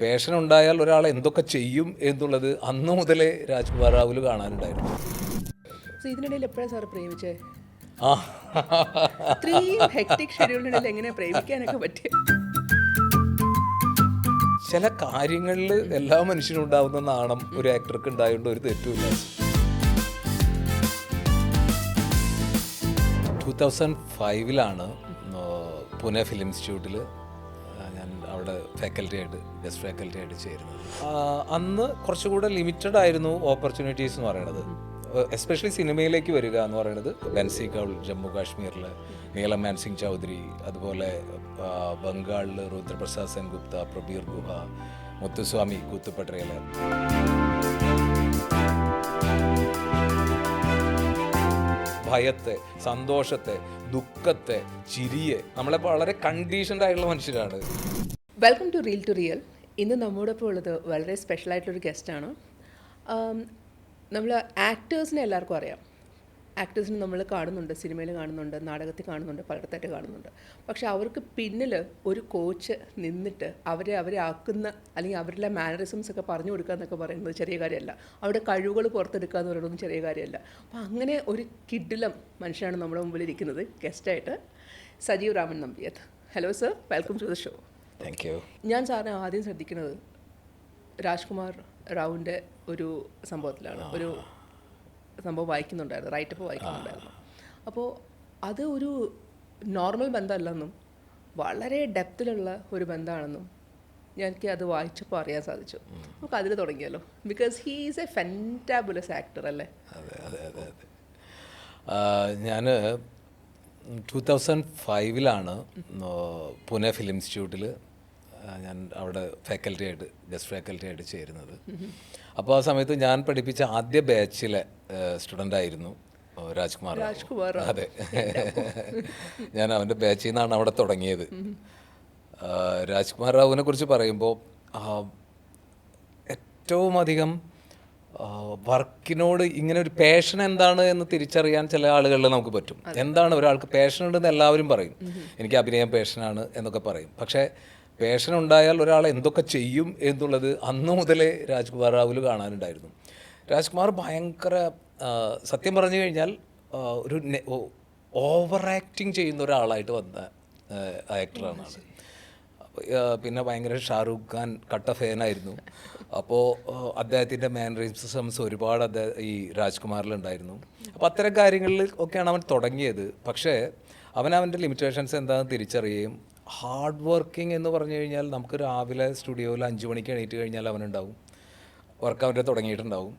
Passion ഉണ്ടായാൽ ഒരാൾ എന്തൊക്കെ ചെയ്യും എന്നുള്ളത് അന്ന് മുതലേ രാജ്കുമാർ റാവുവിൽ കാണാനുണ്ടായിരുന്നു. ഇതിനിടയിൽ എപ്പോഴാണ് സാർ പ്രേമിച്ചേ? ആ ഇത്രയും ഹെക്ടിക് ഷെഡ്യൂളിനിടയിൽ എങ്ങനെയാണ് പ്രേമിക്കാനൊക്കെ പറ്റിയത്? ചില കാര്യങ്ങളിൽ എല്ലാ മനുഷ്യനും ഉണ്ടാവുന്ന നാണം ഒരു ആക്ടർക്ക് ഉണ്ടായതുകൊണ്ട് ഒരു തെറ്റുമില്ല. 2005 പൂനെ ഫിലിം ഇൻസ്റ്റിറ്റ്യൂട്ടിൽ ഞാൻ അവിടെ ഗസ്റ്റ് ഫാക്കൽറ്റി ആയിട്ട് ചേരുന്നത്. അന്ന് കുറച്ചുകൂടെ ലിമിറ്റഡ് ആയിരുന്നു ഓപ്പർച്യൂണിറ്റീസ് എന്ന് പറയുന്നത്. എസ്പെഷ്യലി സിനിമയിലേക്ക് വരിക എന്ന് പറയുന്നത് ബൻസി കൗൾ ജമ്മു കാശ്മീരിൽ, നീലം മാൻസിംഗ് ചൗധരി, അതുപോലെ ബംഗാളിൽ രുദ്രപ്രസാദ് സെൻഗുപ്ത, പ്രബീർ ഗുഹ, മുത്തുസ്വാമി കൂത്തുപട്രയിലെ. ഭയത്തെ, സന്തോഷത്തെ, ദുഃഖത്തെ, ചിരിയെ, നമ്മളെ വളരെ കണ്ടീഷൻഡ് ആയിട്ടുള്ള മനുഷ്യരാണ്. Welcome to reel to real. ഇന്ന് നമ്മോടൊപ്പം ഉള്ളത് വളരെ സ്പെഷ്യലായിട്ടൊരു ഗസ്റ്റാണ്. നമ്മൾ ആക്ടേഴ്സിനെ എല്ലാവർക്കും അറിയാം. ആക്ടേഴ്സിനെ നമ്മൾ കാണുന്നുണ്ട്, സിനിമയിൽ കാണുന്നുണ്ട്, നാടകത്തിൽ കാണുന്നുണ്ട്, പലയിടത്തായിട്ട് കാണുന്നുണ്ട്. പക്ഷെ അവർക്ക് പിന്നിൽ ഒരു കോച്ച് നിന്നിട്ട് അവരെ ആക്കുന്ന, അല്ലെങ്കിൽ അവരുടെ മാനറിസംസ് ഒക്കെ പറഞ്ഞു കൊടുക്കുക എന്നൊക്കെ പറയുന്നത് ചെറിയ കാര്യമല്ല. അവരുടെ കഴിവുകൾ പുറത്തെടുക്കുക എന്ന് പറയുന്നതും ചെറിയ കാര്യമല്ല. അപ്പോൾ അങ്ങനെ ഒരു കിടിലം മനുഷ്യനാണ് നമ്മുടെ മുമ്പിൽ ഇരിക്കുന്നത് ഗസ്റ്റായിട്ട്, Sajeev Raman Nambiar. Hello sir, welcome to the show. Thank you. ഞാൻ സാറിനെ ആദ്യം ശ്രദ്ധിക്കുന്നത് രാജ്കുമാർ റാവുവിൻ്റെ ഒരു സംഭവത്തിലാണ്. ഒരു സംഭവം വായിക്കുന്നുണ്ടായിരുന്നു, റൈറ്റപ്പ് വായിക്കുന്നുണ്ടായിരുന്നു. അപ്പോൾ അത് ഒരു നോർമൽ ബന്ധമല്ലെന്നും വളരെ ഡെപ്തിലുള്ള ഒരു ബന്ധമാണെന്നും എനിക്ക് അത് വായിച്ചപ്പോൾ അറിയാൻ സാധിച്ചു. നമുക്ക് അതിൽ തുടങ്ങിയല്ലോ, because he is a fantabulous actor അല്ലേ? അതെ അതെ അതെ അതെ. ഞാൻ 2005 പൂനെ ഫിലിം ഇൻസ്റ്റിറ്റ്യൂട്ടിൽ ഞാൻ അവിടെ ഗസ്റ്റ് ഫാക്കൽറ്റി ആയിട്ട് ചേരുന്നത്. അപ്പോൾ ആ സമയത്ത് ഞാൻ പഠിപ്പിച്ച ആദ്യ ബാച്ചിലെ സ്റ്റുഡൻ്റ് ആയിരുന്നു രാജ്കുമാർ. അതെ, ഞാൻ അവൻ്റെ ബാച്ചിൽ നിന്നാണ് അവിടെ തുടങ്ങിയത്. രാജ്കുമാർ റാവുവിനെ കുറിച്ച് പറയുമ്പോൾ ഏറ്റവും അധികം വർക്കിനോട് ഇങ്ങനെ ഒരു പാഷൻ എന്താണ് എന്ന് തിരിച്ചറിയാൻ ചില ആളുകളിൽ നമുക്ക് പറ്റും. എന്താണ് ഒരാൾക്ക് പാഷൻ ഉണ്ടെന്ന് എല്ലാവരും പറയും. എനിക്ക് അഭിനയം പാഷനാണ് എന്നൊക്കെ പറയും. പക്ഷേ പാഷൻ ഉണ്ടായാൽ ഒരാൾ എന്തൊക്കെ ചെയ്യും എന്നുള്ളത് അന്ന് മുതലേ രാജ്കുമാർ റാവുവിൽ കാണാനുണ്ടായിരുന്നു. രാജ്കുമാർ ഭയങ്കര, സത്യം പറഞ്ഞു കഴിഞ്ഞാൽ ഒരു ഓവർ ആക്ടിങ് ചെയ്യുന്ന ഒരാളായിട്ട് വന്ന ആക്ടറാണ് ആൾ. പിന്നെ ഭയങ്കര ഷാറൂഖ് ഖാൻ കട്ട ഫാനായിരുന്നു. അപ്പോൾ അദ്ദേഹത്തിൻ്റെ മാനറിസംസ് ഒരുപാട് ഈ രാജ്കുമാറിലുണ്ടായിരുന്നു. അപ്പോൾ അത്തരം കാര്യങ്ങളിൽ ഒക്കെയാണ് അവൻ തുടങ്ങിയത്. പക്ഷേ അവൻ്റെ ലിമിറ്റേഷൻസ് എന്താണെന്ന് തിരിച്ചറിയുകയും, ഹാർഡ് വർക്കിംഗ് എന്ന് പറഞ്ഞു കഴിഞ്ഞാൽ നമുക്ക് രാവിലെ സ്റ്റുഡിയോയിൽ 5 മണിക്ക് എണീറ്റ് കഴിഞ്ഞാൽ അവനുണ്ടാവും, വർക്ക് അവൻ്റെ തുടങ്ങിയിട്ടുണ്ടാവും,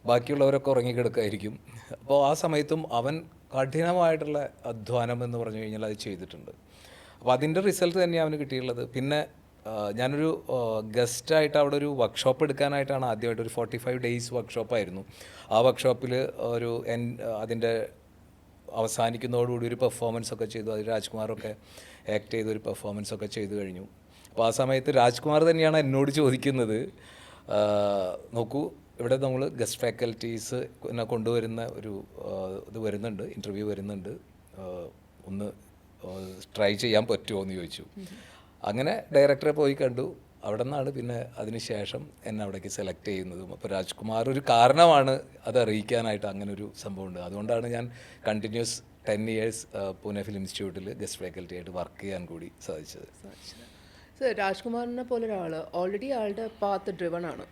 ബാക്കിയുള്ളവരൊക്കെ ഉറങ്ങിക്കിടക്കായിരിക്കും. അപ്പോൾ ആ സമയത്തും അവൻ കഠിനമായിട്ടുള്ള അധ്വാനം എന്ന് പറഞ്ഞു കഴിഞ്ഞാൽ അത് ചെയ്തിട്ടുണ്ട്. അപ്പോൾ അതിൻ്റെ റിസൾട്ട് തന്നെയാണ് അവന് കിട്ടിയിട്ടുള്ളത്. പിന്നെ ഞാനൊരു ഗസ്റ്റായിട്ട് അവിടെ ഒരു വർക്ക്ഷോപ്പ് എടുക്കാനായിട്ടാണ് ആദ്യമായിട്ട്, ഒരു 45 ഡേയ്സ് വർക്ക്ഷോപ്പായിരുന്നു. ആ വർക്ക്ഷോപ്പിൽ അതിൻ്റെ അവസാനിക്കുന്നതോടുകൂടി ഒരു പെർഫോമൻസ് ഒക്കെ ചെയ്തു. അത് രാജ്കുമാറൊക്കെ ആക്ട് ചെയ്ത ഒരു പെർഫോമൻസ് ഒക്കെ ചെയ്തു കഴിഞ്ഞു. അപ്പോൾ ആ സമയത്ത് രാജ്കുമാർ തന്നെയാണ് എന്നോട് ചോദിക്കുന്നത്, നോക്കൂ, ഇവിടെ നമ്മൾ ഗസ്റ്റ് ഫാക്കൽറ്റീസ് കൊണ്ടുവരുന്ന ഒരു ഇത് വരുന്നുണ്ട്, ഇൻ്റർവ്യൂ വരുന്നുണ്ട്, ഒന്ന് ട്രൈ ചെയ്യാൻ പറ്റുമോ എന്ന് ചോദിച്ചു. അങ്ങനെ ഡയറക്ടറെ പോയി കണ്ടു. അവിടെ നിന്നാണ് പിന്നെ അതിന് ശേഷം എന്നെ അവിടേക്ക് സെലക്ട് ചെയ്യുന്നതും. അപ്പോൾ രാജ്കുമാർ ഒരു കാരണമാണ് അത് അറിയിക്കാനായിട്ട്. അങ്ങനെ ഒരു സംഭവമുണ്ട്. അതുകൊണ്ടാണ് ഞാൻ കണ്ടിന്യൂസ് 10 years പൂനെ ഫിലിം ഇൻസ്റ്റിറ്റ്യൂട്ടിൽ ഗസ്റ്റ് ഫാക്കൽറ്റി ആയിട്ട് വർക്ക് ചെയ്യാൻ കൂടി സാധിച്ചത്. സർ, രാജ്കുമാറിനെ പോലെ ഒരാൾ ഓൾറെഡി ആളുടെ പാത്ത് ഡ്രിവൺ ആണ്.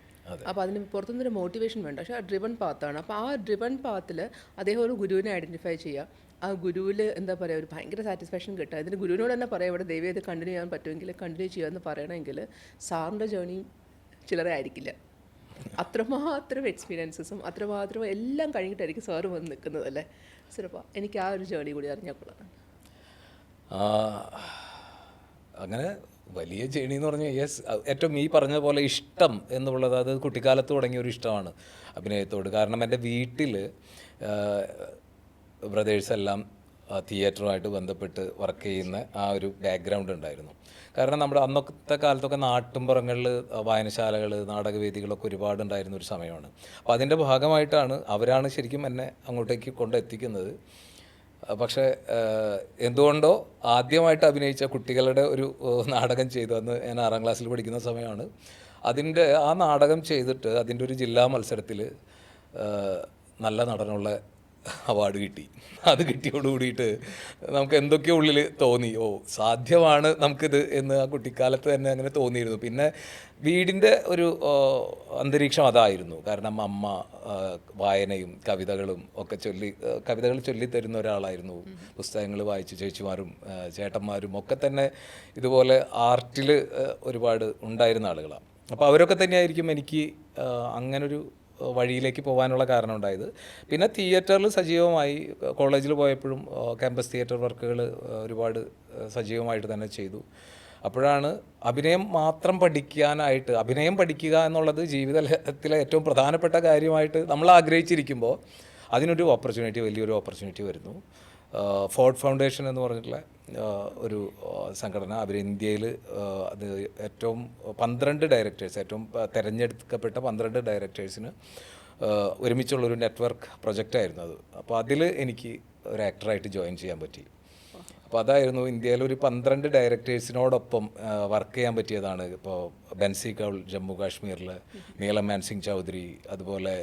അപ്പോൾ അതിന് പുറത്തുനിന്നൊരു മോട്ടിവേഷൻ വേണ്ട, പക്ഷേ ആ ഡ്രിവൺ പാത്താണ്. അപ്പോൾ ആ ഡ്രിവൺ പാത്തിൽ അദ്ദേഹം ഒരു ഗുരുവിനെ ഐഡൻറ്റിഫൈ ചെയ്യുക, ആ ഗുരുവിൽ എന്താ പറയുക, ഒരു ഭയങ്കര സാറ്റിസ്ഫാക്ഷൻ കിട്ടുക. അതിന് ഗുരുവിനോട് തന്നെ പറയാം, ഇവിടെ ദൈവം ഇത് കണ്ടിന്യൂ ചെയ്യാൻ പറ്റുമെങ്കിൽ കണ്ടിന്യൂ ചെയ്യുക പറയണമെങ്കിൽ സാറിൻ്റെ ജേണിയും ചില്ലറ ആയിരിക്കില്ല. അത്രമാത്രം എക്സ്പീരിയൻസസും അത്രമാത്രം എല്ലാം കഴിഞ്ഞിട്ടായിരിക്കും സാറ് വന്ന് നിൽക്കുന്നത് അല്ലേ? സാറപ്പോൾ എനിക്ക് ആ ഒരു ജേണി കൂടി അറിഞ്ഞാൽ കൊള്ളാം. അങ്ങനെ വലിയ ജേണി എന്ന് പറഞ്ഞാൽ ഏറ്റവും ഈ പറഞ്ഞ പോലെ ഇഷ്ടം എന്നുള്ളത് അത് കുട്ടിക്കാലത്ത് തുടങ്ങിയ ഒരു ഇഷ്ടമാണ് അഭിനയത്തോട്. കാരണം എൻ്റെ വീട്ടിൽ ബ്രദേഴ്സെല്ലാം തിയേറ്ററുമായിട്ട് ബന്ധപ്പെട്ട് വർക്ക് ചെയ്യുന്ന ആ ഒരു ബാക്ക്ഗ്രൗണ്ട് ഉണ്ടായിരുന്നു. കാരണം നമ്മുടെ അന്നത്തെ കാലത്തൊക്കെ നാട്ടിൻപുറങ്ങളിൽ വായനശാലകൾ, നാടകവേദികളൊക്കെ ഒരുപാടുണ്ടായിരുന്ന ഒരു സമയമാണ്. അപ്പോൾ അതിൻ്റെ ഭാഗമായിട്ടാണ് അവരാണ് ശരിക്കും എന്നെ അങ്ങോട്ടേക്ക് കൊണ്ടെത്തിക്കുന്നത്. പക്ഷേ എന്തുകൊണ്ടോ ആദ്യമായിട്ട് അഭിനയിച്ച കുട്ടികളുടെ ഒരു നാടകം ചെയ്തു. അന്ന് ഞാൻ 6ാം ക്ലാസ്സിൽ പഠിക്കുന്ന സമയമാണ്. ആ നാടകം ചെയ്തിട്ട് അതിൻ്റെ ഒരു ജില്ലാ മത്സരത്തിൽ നല്ല നടനുള്ള അവാർഡ് കിട്ടി. അത് കിട്ടിയോട് കൂടിയിട്ട് നമുക്ക് എന്തൊക്കെയോ ഉള്ളിൽ തോന്നി, സാധ്യമാണ് നമുക്കിത് എന്ന് ആ കുട്ടിക്കാലത്ത് തന്നെ അങ്ങനെ തോന്നിയിരുന്നു. പിന്നെ വീടിൻ്റെ ഒരു അന്തരീക്ഷം അതായിരുന്നു. കാരണം അമ്മ വായനയും കവിതകളും ഒക്കെ കവിതകൾ ചൊല്ലിത്തരുന്ന ഒരാളായിരുന്നു. പുസ്തകങ്ങൾ വായിച്ച് ചേച്ചിമാരും ചേട്ടന്മാരും ഒക്കെ തന്നെ ഇതുപോലെ ആർട്ടിൽ ഒരുപാട് ഉണ്ടായിരുന്ന ആളുകളാണ്. അപ്പോൾ അവരൊക്കെ തന്നെയായിരിക്കും എനിക്ക് അങ്ങനൊരു വഴിയിലേക്ക് പോകാനുള്ള കാരണം ഉണ്ടായത്. പിന്നെ തിയേറ്ററിൽ സജീവമായി കോളേജിൽ പോയപ്പോഴും ക്യാമ്പസ് തിയേറ്റർ വർക്കുകൾ ഒരുപാട് സജീവമായിട്ട് തന്നെ ചെയ്തു. അപ്പോഴാണ് അഭിനയം മാത്രം അഭിനയം പഠിക്കുക എന്നുള്ളത് ജീവിതത്തിലെ ഏറ്റവും പ്രധാനപ്പെട്ട കാര്യമായിട്ട് നമ്മൾ ആഗ്രഹിച്ചിരിക്കുമ്പോൾ അതിനൊരു വലിയൊരു ഓപ്പർച്യൂണിറ്റി വരുന്നു. ഫോർഡ് ഫൗണ്ടേഷൻ എന്ന് പറഞ്ഞിട്ടുള്ള ഒരു സംഘടന, അവർ ഇന്ത്യയിൽ അത് ഏറ്റവും 12 ഡയറക്ടേഴ്സ്, ഏറ്റവും തിരഞ്ഞെടുക്കപ്പെട്ട 12 ഡയറക്ടേഴ്സിന് ഒരുമിച്ചുള്ളൊരു നെറ്റ്വർക്ക് പ്രൊജക്റ്റായിരുന്നു അത്. അപ്പോൾ അതിൽ എനിക്ക് ഒരു ആക്ടറായിട്ട് ജോയിൻ ചെയ്യാൻ പറ്റി. അപ്പോൾ അതായിരുന്നു ഇന്ത്യയിൽ ഒരു 12 ഡയറക്ടേഴ്സിനോടൊപ്പം വർക്ക് ചെയ്യാൻ പറ്റിയതാണ്. ഇപ്പോൾ ബൻസി കൗൾ ജമ്മു കാശ്മീരിൽ, നീലം മാൻസിംഗ് ചൗധരി, അതുപോലെ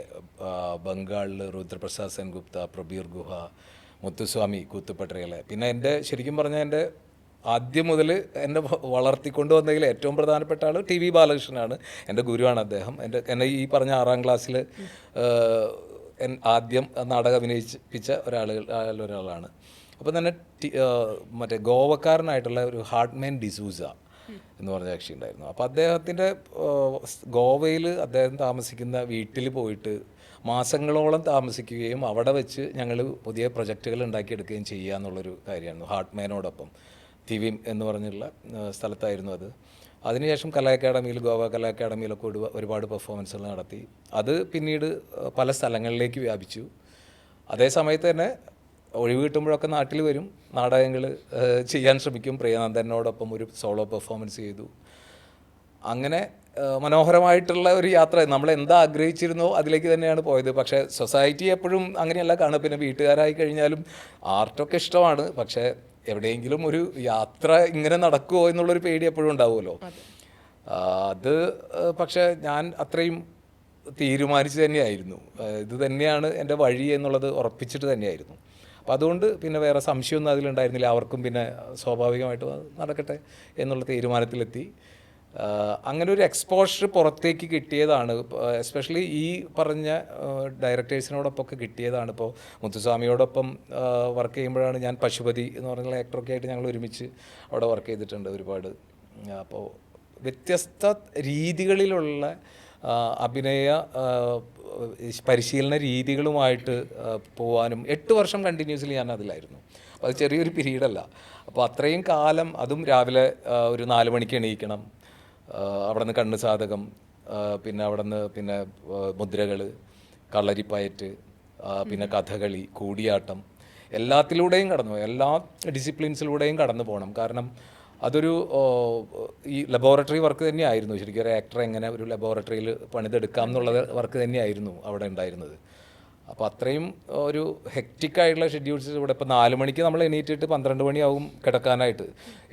ബംഗാളിൽ രുദ്രപ്രസാദ് സെൻഗുപ്ത, പ്രബീർ ഗുഹ, മുത്തുസ്വാമി കൂത്തുപട്രയിൽ. പിന്നെ ശരിക്കും പറഞ്ഞാൽ എൻ്റെ ആദ്യം മുതൽ എന്നെ വളർത്തിക്കൊണ്ട് വന്നതിൽ ഏറ്റവും പ്രധാനപ്പെട്ട ആൾ ടി വി ബാലകൃഷ്ണനാണ്. എൻ്റെ ഗുരുവാണ് അദ്ദേഹം. എന്നെ ഈ പറഞ്ഞ 6ാം ക്ലാസ്സിൽ ആദ്യം നാടകം അഭിനയിപ്പിച്ച ഒരാളാണ്. അപ്പോൾ തന്നെ മറ്റേ ഗോവക്കാരനായിട്ടുള്ള ഒരു ഹാർട്ട്മാൻ ഡിസൂസ എന്ന് പറഞ്ഞ കക്ഷി ഉണ്ടായിരുന്നു. അപ്പോൾ അദ്ദേഹത്തിൻ്റെ ഗോവയിൽ അദ്ദേഹം താമസിക്കുന്ന വീട്ടിൽ പോയിട്ട് മാസങ്ങളോളം താമസിക്കുകയും അവിടെ വെച്ച് ഞങ്ങൾ പുതിയ പ്രൊജക്റ്റുകൾ ഉണ്ടാക്കിയെടുക്കുകയും ചെയ്യുക എന്നുള്ളൊരു കാര്യമായിരുന്നു. ഹാർട്ട്മാനോടൊപ്പം തിവിം എന്ന് പറഞ്ഞുള്ള സ്ഥലത്തായിരുന്നു അത്. അതിനുശേഷം ഗോവ കലാ അക്കാഡമിയിലൊക്കെ ഒരുപാട് പെർഫോമൻസുകൾ നടത്തി. അത് പിന്നീട് പല സ്ഥലങ്ങളിലേക്ക് വ്യാപിച്ചു. അതേ സമയത്ത് തന്നെ ഒഴിവ് കിട്ടുമ്പോഴൊക്കെ നാട്ടിൽ വരും, നാടകങ്ങൾ ചെയ്യാൻ ശ്രമിക്കും. പ്രിയനന്ദനോടൊപ്പം ഒരു സോളോ പെർഫോമൻസ് ചെയ്തു. അങ്ങനെ മനോഹരമായിട്ടുള്ള ഒരു യാത്ര. നമ്മൾ എന്താ ആഗ്രഹിച്ചിരുന്നോ അതിലേക്ക് തന്നെയാണ് പോയത്. പക്ഷേ സൊസൈറ്റി എപ്പോഴും അങ്ങനെയല്ല കാണുക. പിന്നെ വീട്ടുകാരായി കഴിഞ്ഞാലും ആർട്ടൊക്കെ ഇഷ്ടമാണ്, പക്ഷേ എവിടെയെങ്കിലും ഒരു യാത്ര ഇങ്ങനെ നടക്കുമോ എന്നുള്ളൊരു പേടി എപ്പോഴും ഉണ്ടാവുമല്ലോ. അത് പക്ഷേ ഞാൻ അത്രയും തീരുമാനിച്ച് തന്നെയായിരുന്നു. ഇത് തന്നെയാണ് എൻ്റെ വഴി എന്നുള്ളത് ഉറപ്പിച്ചിട്ട് തന്നെയായിരുന്നു. അപ്പോൾ അതുകൊണ്ട് പിന്നെ വേറെ സംശയമൊന്നും അതിലുണ്ടായിരുന്നില്ല. അവർക്കും പിന്നെ സ്വാഭാവികമായിട്ടും അത് നടക്കട്ടെ എന്നുള്ള തീരുമാനത്തിലെത്തി. അങ്ങനെ ഒരു എക്സ്പോഷർ പുറത്തേക്ക് കിട്ടിയതാണ്. എസ്പെഷ്യലി ഈ പറഞ്ഞ ഡയറക്ടേഴ്സിനോടൊപ്പമൊക്കെ കിട്ടിയതാണ്. ഇപ്പോൾ മുത്തുസ്വാമിയോടൊപ്പം വർക്ക് ചെയ്യുമ്പോഴാണ് ഞാൻ പശുപതി എന്ന് പറഞ്ഞുള്ള ആക്ടറൊക്കെ ആയിട്ട് ഞങ്ങൾ ഒരുമിച്ച് അവിടെ വർക്ക് ചെയ്തിട്ടുണ്ട് ഒരുപാട്. അപ്പോൾ വ്യത്യസ്ത രീതികളിലുള്ള അഭിനയ പരിശീലന രീതികളുമായിട്ട് പോകാനും 8 വർഷം കണ്ടിന്യൂസ്ലി ഞാൻ അതിലായിരുന്നു. അപ്പോൾ അത് ചെറിയൊരു പീരീഡല്ല. അപ്പോൾ അത്രയും കാലം, അതും രാവിലെ ഒരു 4 മണിക്ക് എണീക്കണം. അവിടെ നിന്ന് കണ്ണ് സാധകം, പിന്നെ അവിടെ നിന്ന് മുദ്രകൾ, കളരിപ്പയറ്റ്, പിന്നെ കഥകളി, കൂടിയാട്ടം, എല്ലാത്തിലൂടെയും എല്ലാ ഡിസിപ്ലിൻസിലൂടെയും കടന്നു പോകണം. കാരണം അതൊരു ഈ ലബോറട്ടറി വർക്ക് തന്നെയായിരുന്നു. ശരിക്കും ഒരു ആക്ടർ എങ്ങനെ ഒരു ലബോറട്ടറിയിൽ പണിതെടുക്കാം എന്നുള്ള വർക്ക് തന്നെയായിരുന്നു അവിടെ ഉണ്ടായിരുന്നത്. അപ്പോൾ അത്രയും ഒരു ഹെക്റ്റിക്കായിട്ടുള്ള ഷെഡ്യൂൾസ് ഇവിടെ. ഇപ്പോൾ 4 മണിക്ക് നമ്മൾ എണീറ്റിട്ട് 12 മണിയാവും കിടക്കാനായിട്ട്,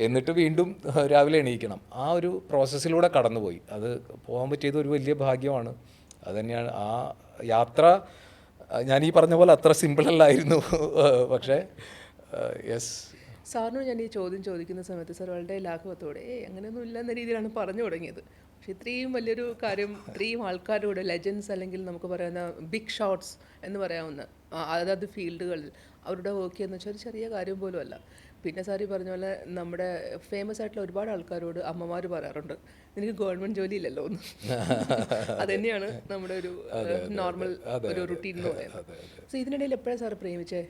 എന്നിട്ട് വീണ്ടും രാവിലെ എണീക്കണം. ആ ഒരു പ്രോസസ്സിലൂടെ കടന്നുപോയി. അത് പോകാൻ പറ്റിയത് ഒരു വലിയ ഭാഗ്യമാണ്. അതുതന്നെയാണ് ആ യാത്ര. ഞാൻ ഈ പറഞ്ഞ പോലെ അത്ര സിമ്പിളല്ലായിരുന്നു, പക്ഷേ യെസ്. സാറിനോട് ഞാൻ ഈ ചോദ്യം ചോദിക്കുന്ന സമയത്ത് സാർ വളരെ ലാഘവത്തോടെ അങ്ങനെയൊന്നും ഇല്ല എന്ന രീതിയിലാണ് പറഞ്ഞു തുടങ്ങിയത്. പക്ഷെ ഇത്രയും വലിയൊരു കാര്യം, ഇത്രയും ആൾക്കാരോട് ലെജൻസ്, അല്ലെങ്കിൽ നമുക്ക് പറയുന്ന ബിഗ് ഷോട്ട്സ് എന്ന് പറയാവുന്ന അതാത് ഫീൽഡുകളിൽ അവരുടെ വർക്ക് എന്ന് വെച്ചാൽ ഒരു ചെറിയ കാര്യം പോലും അല്ല. പിന്നെ സാറി പറഞ്ഞ പോലെ നമ്മുടെ ഫേമസ് ആയിട്ടുള്ള ഒരുപാട് ആൾക്കാരോട് അമ്മമാർ പറയാറുണ്ട്, നിനക്ക് ഗവൺമെൻറ് ജോലി ഇല്ലല്ലോ എന്ന്. അതുതന്നെയാണ് നമ്മുടെ ഒരു നോർമൽ ഒരു റുട്ടീൻ എന്ന് പറയുന്നത്. സോ ഇതിനിടയിൽ എപ്പോഴാണ് സാർ പ്രേമിച്ചേ?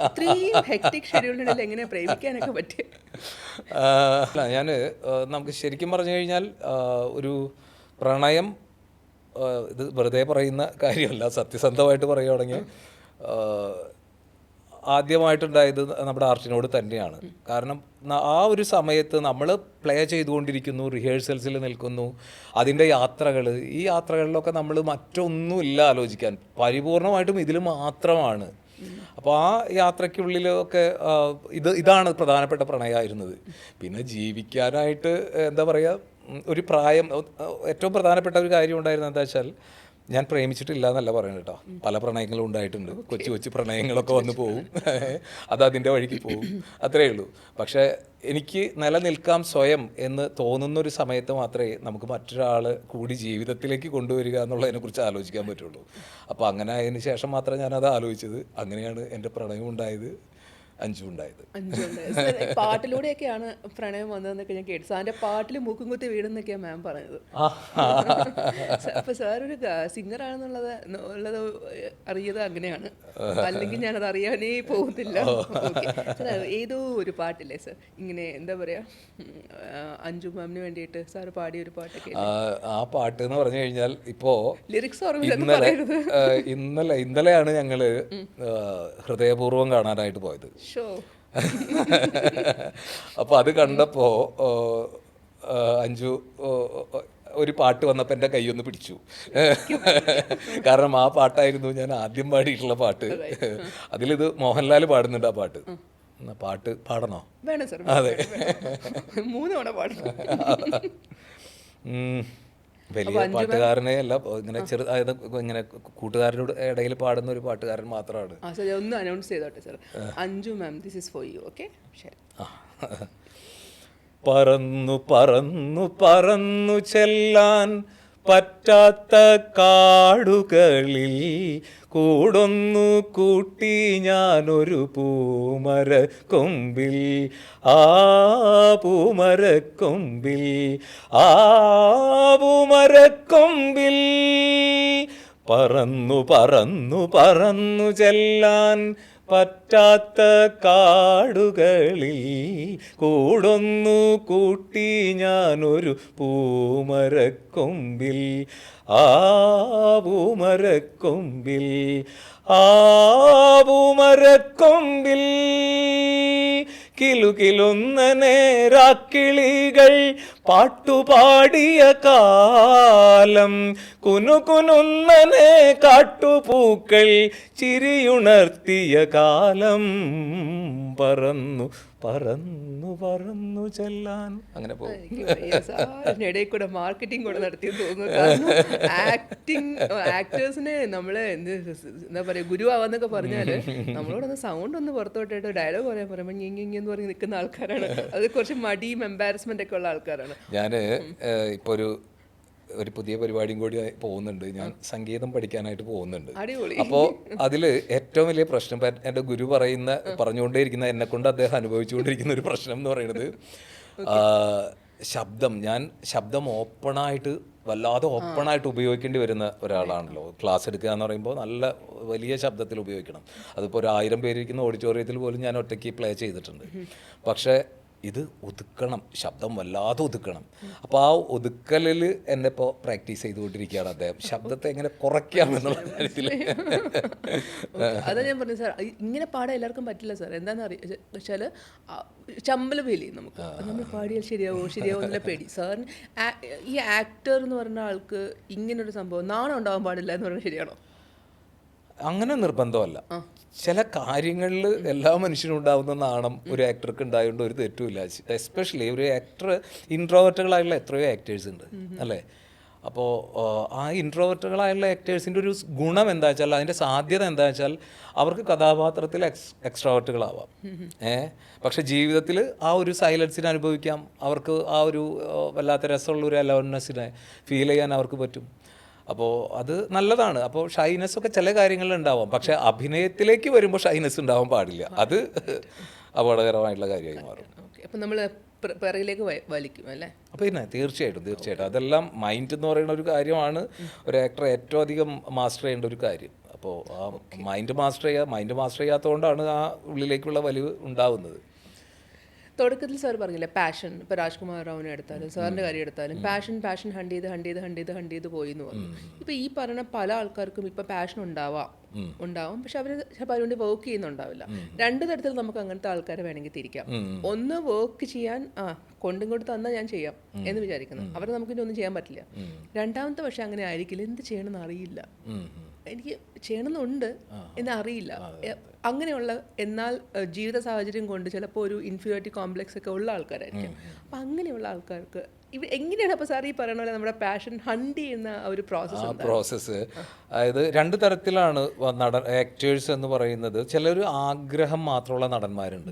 ഇത്രയും ഹെക്ടിക് ഷെഡ്യൂളിനിടയിൽ എങ്ങനെ പ്രേമിക്കാനൊക്കെ പറ്റിയ? ഞാൻ നമുക്ക് ശരിക്കും പറഞ്ഞു കഴിഞ്ഞാൽ ഒരു പ്രണയം, ഇത് വെറുതെ പറയുന്ന കാര്യമല്ല, സത്യസന്ധമായിട്ട് പറയുകയാണെങ്കിൽ ആദ്യമായിട്ടുണ്ടായത് നമ്മുടെ ആർട്ടിനോട് തന്നെയാണ്. കാരണം ആ ഒരു സമയത്ത് നമ്മൾ പ്ലേ ചെയ്തുകൊണ്ടിരിക്കുന്നു, റിഹേഴ്സൽസിൽ നിൽക്കുന്നു, അതിൻ്റെ ഈ യാത്രകളിലൊക്കെ നമ്മൾ മറ്റൊന്നുമില്ല ആലോചിക്കാൻ, പരിപൂർണമായിട്ടും ഇതിൽ മാത്രമാണ്. അപ്പോൾ ആ യാത്രയ്ക്കുള്ളിലൊക്കെ ഇതാണ് പ്രധാനപ്പെട്ട പ്രണയമായിരുന്നത്. പിന്നെ ജീവിക്കാനായിട്ട് എന്താ പറയുക, ഒരു പ്രായം, ഏറ്റവും പ്രധാനപ്പെട്ട ഒരു കാര്യം ഉണ്ടായിരുന്നത് എന്താ വെച്ചാൽ, ഞാൻ പ്രേമിച്ചിട്ടില്ല എന്നല്ല പറയുന്നത് കേട്ടോ, പല പ്രണയങ്ങളും ഉണ്ടായിട്ടുണ്ട്. കൊച്ചു കൊച്ചു പ്രണയങ്ങളൊക്കെ വന്നു പോകും, അത് അതിൻ്റെ വഴിക്ക് പോകും, അത്രയേ ഉള്ളൂ. പക്ഷേ എനിക്ക് നിലനിൽക്കാം സ്വയം എന്ന് തോന്നുന്നൊരു സമയത്ത് മാത്രമേ നമുക്ക് മറ്റൊരാൾ കൂടി ജീവിതത്തിലേക്ക് കൊണ്ടുവരിക എന്നുള്ളതിനെക്കുറിച്ച് ആലോചിക്കാൻ പറ്റുള്ളൂ. അപ്പോൾ അങ്ങനെ ആയതിന് ശേഷം മാത്രമേ ഞാനത് ആലോചിച്ചത്. അങ്ങനെയാണ് എൻ്റെ പ്രണയം ഉണ്ടായത്, അഞ്ചു ഉണ്ടായത്. പാട്ടിലൂടെയൊക്കെയാണ് പ്രണയം വന്നതെന്നൊക്കെ ഞാൻ കേട്ടു. സാറിന്റെ പാട്ടിൽ മൂക്കും കുത്തി വീടെന്നൊക്കെയാണ് മാം പറഞ്ഞത്. അപ്പൊ സാർ ഒരു സിംഗർ ആണെന്നുള്ളത് അറിയത് അങ്ങനെയാണ്, അല്ലെങ്കിൽ ഞാനത് അറിയാനേ പോകുന്നില്ല. ഏതോ ഒരു പാട്ടില്ലേ സാർ, ഇങ്ങനെ എന്താ പറയാ, അഞ്ജു മാമിന് വേണ്ടിയിട്ട് സാർ പാടിയ ഒരു പാട്ടൊക്കെ. ആ പാട്ട് എന്ന് പറഞ്ഞു കഴിഞ്ഞാൽ ഇപ്പോ ലിറിക്സ് ഇന്നലെയാണ് ഞങ്ങള് ഹൃദയപൂർവ്വം കാണാനായിട്ട് പോയത്. അപ്പൊ അത് കണ്ടപ്പോ അഞ്ജു ഒരു പാട്ട് വന്നപ്പോൾ എൻ്റെ കൈയൊന്ന് പിടിച്ചു. കാരണം ആ പാട്ടായിരുന്നു ഞാൻ ആദ്യം പാടിയിട്ടുള്ള പാട്ട്. അതിലിത് മോഹൻലാൽ പാടുന്നുണ്ട് ആ പാട്ട്. പാട്ട് പാടണോ? വേണം സാർ, അതെ, 3 തവണ പാടണം. വലിയ പാട്ടുകാരനെ അല്ല, ഇങ്ങനെ അതായത് ഇങ്ങനെ കൂട്ടുകാരുടെ ഇടയിൽ പാടുന്ന ഒരു പാട്ടുകാരൻ മാത്രമാണ്. ഒന്ന് അനൗൺസ് ചെയ്തോട്ടെ sir. Anju ma'am, this is for you. Okay, ശരി. പറന്നു പറന്നു പറന്നു ചെല്ലാൻ പറ്റാത്ത കാടുകളിൽ കൂടൊന്നു കൂട്ടി ഞാനൊരു പൂമരക്കൊമ്പിൽ, ആ പൂമരക്കൊമ്പിൽ, ആ പൂമരക്കൊമ്പിൽ പറന്നു പറന്നു പറന്നു ചെല്ലാൻ പറ്റാത്ത കാടുകളിൽ കൂടൊന്നു കൂട്ടി ഞാനൊരു പൂമരക്കൊമ്പിൽ, ആ പൂമരക്കൊമ്പിൽ, ആ പൂമരക്കൊമ്പിൽ കിലുകിലുന്ന നേരാക്കിളികൾ പാട്ടുപാടിയ കാലം, കുനുകുനുന്നനെ കാട്ടുപൂക്കൾ ചിരിയുണർത്തിയ കാലം, പറന്നു പറന്നു പറന്നു ചെല്ലാൻ. അങ്ങനെ പോകും. ഇടയിൽ കൂടെ മാർക്കറ്റിംഗ് കൂടെ നടത്തി തോന്നുന്നു. കാരണം ആക്ടേഴ്സിനെ നമ്മള് എന്താ പറയാ, ഗുരുവാന്നൊക്കെ പറഞ്ഞാല് നമ്മളോടൊന്ന് സൗണ്ട് ഒന്ന് പുറത്തോട്ടായിട്ട് ഡയലോഗ് പറയാൻ പറയുമ്പോൾ ഇങ്ങനെ പറഞ്ഞ് നിൽക്കുന്ന ആൾക്കാരാണ്. അത് കുറച്ച് മടിയും എംബാരസ്മെന്റ് ഒക്കെ ഉള്ള ആൾക്കാരാണ്. ഞാന് ഇപ്പൊ ഒരു പുതിയ പരിപാടിയും കൂടി പോകുന്നുണ്ട്. ഞാൻ സംഗീതം പഠിക്കാനായിട്ട് പോകുന്നുണ്ട്. അപ്പോൾ അതിൽ ഏറ്റവും വലിയ പ്രശ്നം, എൻ്റെ ഗുരു പറഞ്ഞുകൊണ്ടേയിരിക്കുന്ന, എന്നെ കൊണ്ട് അദ്ദേഹം അനുഭവിച്ചുകൊണ്ടിരിക്കുന്ന ഒരു പ്രശ്നം എന്ന് പറയുന്നത് ശബ്ദം. ഞാൻ ശബ്ദം വല്ലാതെ ഓപ്പണായിട്ട് ഉപയോഗിക്കേണ്ടി വരുന്ന ഒരാളാണല്ലോ. ക്ലാസ് എടുക്കുക എന്ന് പറയുമ്പോൾ നല്ല വലിയ ശബ്ദത്തിൽ ഉപയോഗിക്കണം. അതിപ്പോൾ 1000 പേരിരിക്കുന്ന ഓഡിറ്റോറിയത്തിൽ പോലും ഞാൻ ഒറ്റയ്ക്ക് പ്ലേ ചെയ്തിട്ടുണ്ട്. പക്ഷേ ഇത് ഒതുക്കണം, ശബ്ദം വല്ലാതെ ഒതുക്കണം. അപ്പോൾ ആ ഒതുക്കലിൽ എന്നെ ഇപ്പോൾ പ്രാക്ടീസ് ചെയ്തുകൊണ്ടിരിക്കുകയാണ് അദ്ദേഹം, ശബ്ദത്തെ എങ്ങനെ കുറയ്ക്കാം എന്നുള്ള കാര്യത്തിൽ. അതാ ഞാൻ പറഞ്ഞു സാർ, ഇങ്ങനെ പാടാൻ എല്ലാവർക്കും പറ്റില്ല സാർ. എന്താണെന്ന് വെച്ചാൽ ചമ്പൽ ഫീൽ ചെയ്യും നമുക്ക്. നമ്മൾ പാടിയാൽ ശരിയാവോ എന്നുള്ള പേടി. സാറിന് ഈ ആക്ടർ എന്ന് പറഞ്ഞ ആൾക്ക് ഇങ്ങനൊരു സംഭവം നാണം ഉണ്ടാവാൻ പാടില്ല എന്ന് പറഞ്ഞാൽ ശരിയാണോ? അങ്ങനെ നിർബന്ധമല്ല. ചില കാര്യങ്ങളിൽ എല്ലാ മനുഷ്യനും ഉണ്ടാകുന്ന നാണം ഒരു ആക്ടർക്ക് ഉണ്ടായതുകൊണ്ട് ഒരു തെറ്റുമില്ല. എസ്പെഷ്യലി ഒരു ആക്ടർ, ഇൻട്രോവേർട്ടുകളായുള്ള എത്രയോ ആക്ടേഴ്സ് ഉണ്ട് അല്ലേ? അപ്പോൾ ആ ഇൻട്രോവേർട്ടുകളായുള്ള ആക്ടേഴ്സിൻ്റെ ഒരു ഗുണം എന്താ വെച്ചാൽ, അതിൻ്റെ സാധ്യത എന്താ വെച്ചാൽ, അവർക്ക് കഥാപാത്രത്തിൽ എക്സ്ട്രോവേർട്ടുകളാവാം. പക്ഷെ ജീവിതത്തിൽ ആ ഒരു സൈലൻസിനെ അനുഭവിക്കാം. അവർക്ക് ആ ഒരു വല്ലാത്ത രസമുള്ള ഒരു അലോൺനെസ്സിനെ ഫീൽ ചെയ്യാൻ അവർക്ക് പറ്റും. അപ്പോൾ അത് നല്ലതാണ്. അപ്പോൾ ഷൈനെസ് ഒക്കെ ചില കാര്യങ്ങളിൽ ഉണ്ടാവാം, പക്ഷെ അഭിനയത്തിലേക്ക് വരുമ്പോൾ ഷൈനെസ് ഉണ്ടാവാൻ പാടില്ല. അത് അപകടകരമായിട്ടുള്ള കാര്യമായി മാറും. അപ്പം നമ്മൾ പിറകിലേക്ക് വലിക്കും അല്ലേ? അപ്പോൾ പിന്നെ തീർച്ചയായിട്ടും അതെല്ലാം മൈൻഡ് എന്ന് പറയുന്ന ഒരു കാര്യമാണ് ഒരു ആക്ടർ ഏറ്റവും അധികം മാസ്റ്റർ ചെയ്യേണ്ട ഒരു കാര്യം. അപ്പോൾ ആ മൈൻഡ് മാസ്റ്റർ ചെയ്യാത്തതുകൊണ്ടാണ് ആ ഉള്ളിലേക്കുള്ള വലിവ് ഉണ്ടാവുന്നത്. തുടക്കത്തിൽ സാർ പറഞ്ഞില്ലേ പാഷൻ, ഇപ്പോൾ രാജ്കുമാർ റാവുവിനെ എടുത്താലും സാറിൻ്റെ കാര്യം എടുത്താലും പാഷൻ ഹണ്ട് ചെയ്ത് പോയി എന്ന് പറഞ്ഞു. ഇപ്പോൾ ഈ പറഞ്ഞ പല ആൾക്കാർക്കും ഇപ്പോൾ പാഷൻ ഉണ്ടാവും, പക്ഷെ അവർ ചിലപ്പോൾ അതുകൊണ്ട് വർക്ക് ചെയ്യുന്നുണ്ടാവില്ല. 2 തരത്തിൽ നമുക്ക് അങ്ങനത്തെ ആൾക്കാരെ വേണമെങ്കിൽ തിരിക്കാം. ഒന്ന്, വർക്ക് ചെയ്യാൻ കൊണ്ടും തന്നാൽ ഞാൻ ചെയ്യാം എന്ന് വിചാരിക്കുന്നു, അവരെ നമുക്കിനി ഒന്നും ചെയ്യാൻ പറ്റില്ല. രണ്ടാമത്തെ പക്ഷെ അങ്ങനെ ആയിരിക്കില്ല, എന്ത് ചെയ്യണമെന്ന് അറിയില്ല. എനിക്ക് ചെയ്യണമെന്നുണ്ട് എന്നറിയില്ല. അങ്ങനെയുള്ള എന്നാൽ ജീവിത സാഹചര്യം കൊണ്ട് ചിലപ്പോൾ ഒരു ഇൻഫീരിയോറിറ്റി കോംപ്ലക്സ് ഒക്കെ ഉള്ള ആൾക്കാരായിരിക്കും. അപ്പം അങ്ങനെയുള്ള ആൾക്കാർക്ക് എങ്ങനെയാണ് അപ്പോൾ സാർ ഈ പറയുന്ന പോലെ നമ്മുടെ പാഷൻ ഹണ്ട് ചെയ്യുന്ന ഒരു പ്രോസസ്സ്? അതായത് രണ്ട് തരത്തിലാണ് ആക്ടേഴ്സ് എന്ന് പറയുന്നത്. ചിലർ ആഗ്രഹം മാത്രമുള്ള നടന്മാരുണ്ട്.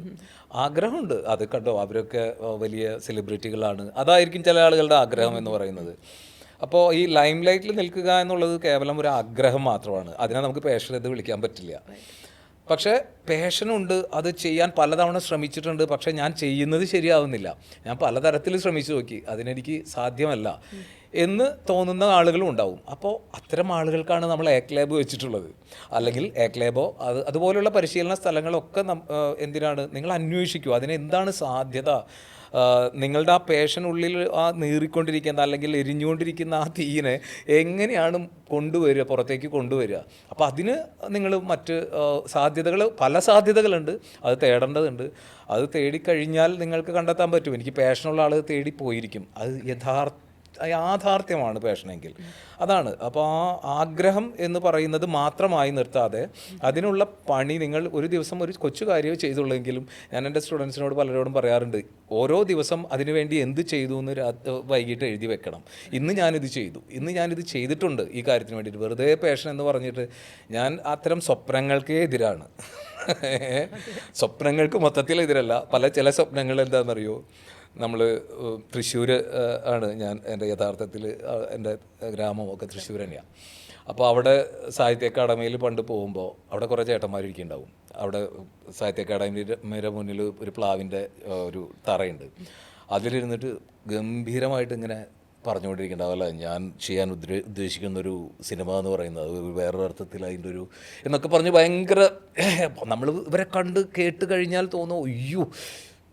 ആഗ്രഹമുണ്ട്, അത് കണ്ടോ അവരൊക്കെ വലിയ സെലിബ്രിറ്റികളാണ്, അതായിരിക്കും ചില ആളുകളുടെ ആഗ്രഹം എന്ന് പറയുന്നത്. അപ്പോൾ ഈ ലൈം ലൈറ്റിൽ നിൽക്കുക എന്നുള്ളത് കേവലം ഒരു ആഗ്രഹം മാത്രമാണ്. അതിനെ നമുക്ക് പാഷൻ എന്ന് വിളിക്കാൻ പറ്റില്ല. പക്ഷേ പാഷനുണ്ട്, അത് ചെയ്യാൻ പലതവണ ശ്രമിച്ചിട്ടുണ്ട്. പക്ഷേ ഞാൻ ചെയ്യുന്നത് ശരിയാവുന്നില്ല, ഞാൻ പലതരത്തിൽ ശ്രമിച്ചു നോക്കി, അതിനെനിക്ക് സാധ്യമല്ല എന്ന് തോന്നുന്ന ആളുകളും ഉണ്ടാവും. അപ്പോൾ അത്തരം ആളുകൾക്കാണ് നമ്മൾ ലാബ് വെച്ചിട്ടുള്ളത്. അല്ലെങ്കിൽ ലാബോ അതുപോലുള്ള പരിശീലന സ്ഥലങ്ങളൊക്കെ എന്തിനാണ് നിങ്ങൾ അന്വേഷിക്കൂ, അതിനെന്താണ് സാധ്യത. നിങ്ങളുടെ ആ പാഷനുള്ളിൽ ആ നീറിക്കൊണ്ടിരിക്കുന്ന അല്ലെങ്കിൽ എരിഞ്ഞുകൊണ്ടിരിക്കുന്ന ആ തീയിനെ എങ്ങനെയാണ് കൊണ്ടുവരിക, പുറത്തേക്ക് കൊണ്ടുവരിക. അപ്പോൾ അതിന് നിങ്ങൾ മറ്റ് സാധ്യതകൾ, പല സാധ്യതകളുണ്ട്, അത് തേടേണ്ടതുണ്ട്. അത് തേടിക്കഴിഞ്ഞാൽ നിങ്ങൾക്ക് കണ്ടെത്താൻ പറ്റും. എനിക്ക് പാഷനുള്ള ആൾ തേടി പോയിരിക്കും. അത് യാഥാർത്ഥ്യമാണ് പാഷനെങ്കിൽ, അതാണ്. അപ്പോൾ ആ ആഗ്രഹം എന്ന് പറയുന്നത് മാത്രമായി നിർത്താതെ അതിനുള്ള പണി നിങ്ങൾ ഒരു ദിവസം ഒരു കൊച്ചു കാര്യം ചെയ്തുള്ളെങ്കിലും, ഞാൻ എൻ്റെ സ്റ്റുഡൻസിനോട് പലരോടും പറയാറുണ്ട്, ഓരോ ദിവസം അതിനുവേണ്ടി എന്ത് ചെയ്തു എന്ന് വൈകിട്ട് എഴുതി വെക്കണം. ഇന്ന് ഞാനിത് ചെയ്തു, ഇന്ന് ഞാനിത് ചെയ്തിട്ടുണ്ട് ഈ കാര്യത്തിന് വേണ്ടിയിട്ട്. വെറുതെ പാഷൻ എന്ന് പറഞ്ഞിട്ട് ഞാൻ അത്തരം സ്വപ്നങ്ങൾക്കേ എതിരാണ്. സ്വപ്നങ്ങൾക്ക് മൊത്തത്തിലെതിരല്ല. ചില സ്വപ്നങ്ങൾ എന്താണെന്നറിയോ, നമ്മൾ തൃശ്ശൂർ ആണ് ഞാൻ, എൻ്റെ യഥാർത്ഥത്തിൽ എൻ്റെ ഗ്രാമമൊക്കെ തൃശ്ശൂർ തന്നെയാണ്. അപ്പോൾ അവിടെ സാഹിത്യ അക്കാദമിയിൽ പണ്ട് പോകുമ്പോൾ അവിടെ കുറേ ചേട്ടന്മാരിരിക്കുന്നുണ്ടാവും. അവിടെ സാഹിത്യ അക്കാദമിയുടെ മുന്നിൽ ഒരു പ്ലാവിൻ്റെ ഒരു തറയുണ്ട്. അതിലിരുന്നിട്ട് ഗംഭീരമായിട്ട് ഇങ്ങനെ പറഞ്ഞുകൊണ്ടിരിക്കേണ്ടാവല്ല, ഞാൻ ചെയ്യാൻ ഉദ്ദേശിക്കുന്നൊരു സിനിമ എന്ന് പറയുന്നത് വേറൊരർത്ഥത്തിൽ അതിൻ്റെ ഒരു എന്നൊക്കെ പറഞ്ഞ് ഭയങ്കര, നമ്മൾ ഇവരെ കണ്ട് കേട്ട് കഴിഞ്ഞാൽ തോന്നും, അയ്യോ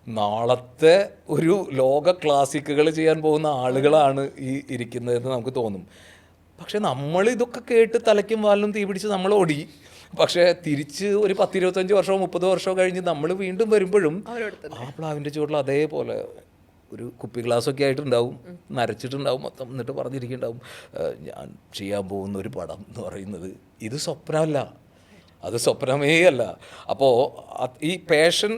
നാളത്തെ ഒരു ലോക ക്ലാസിക്കുകൾ ചെയ്യാൻ പോകുന്ന ആളുകളാണ് ഈ ഇരിക്കുന്നതെന്ന് നമുക്ക് തോന്നും. പക്ഷെ നമ്മളിതൊക്കെ കേട്ട് തലയ്ക്കും വാലിനും തീ പിടിച്ച് നമ്മൾ ഓടി. പക്ഷേ തിരിച്ച് ഒരു 10-25 വർഷമോ 30 വർഷമോ കഴിഞ്ഞ് നമ്മൾ വീണ്ടും വരുമ്പോഴും ആ പ്ലാവിൻ്റെ ചുവട്ടിൽ അതേപോലെ ഒരു കുപ്പി ഗ്ലാസ്സൊക്കെ ആയിട്ടുണ്ടാവും, നരച്ചിട്ടുണ്ടാവും മൊത്തം. എന്നിട്ട് പറഞ്ഞിരിക്കുന്നുണ്ടാവും, ഞാൻ ചെയ്യാൻ പോകുന്ന ഒരു പടം എന്ന് പറയുന്നത് ഇത് സ്വപ്നമല്ല, അത് സ്വപ്നമേ അല്ല. അപ്പോൾ ഈ പാഷൻ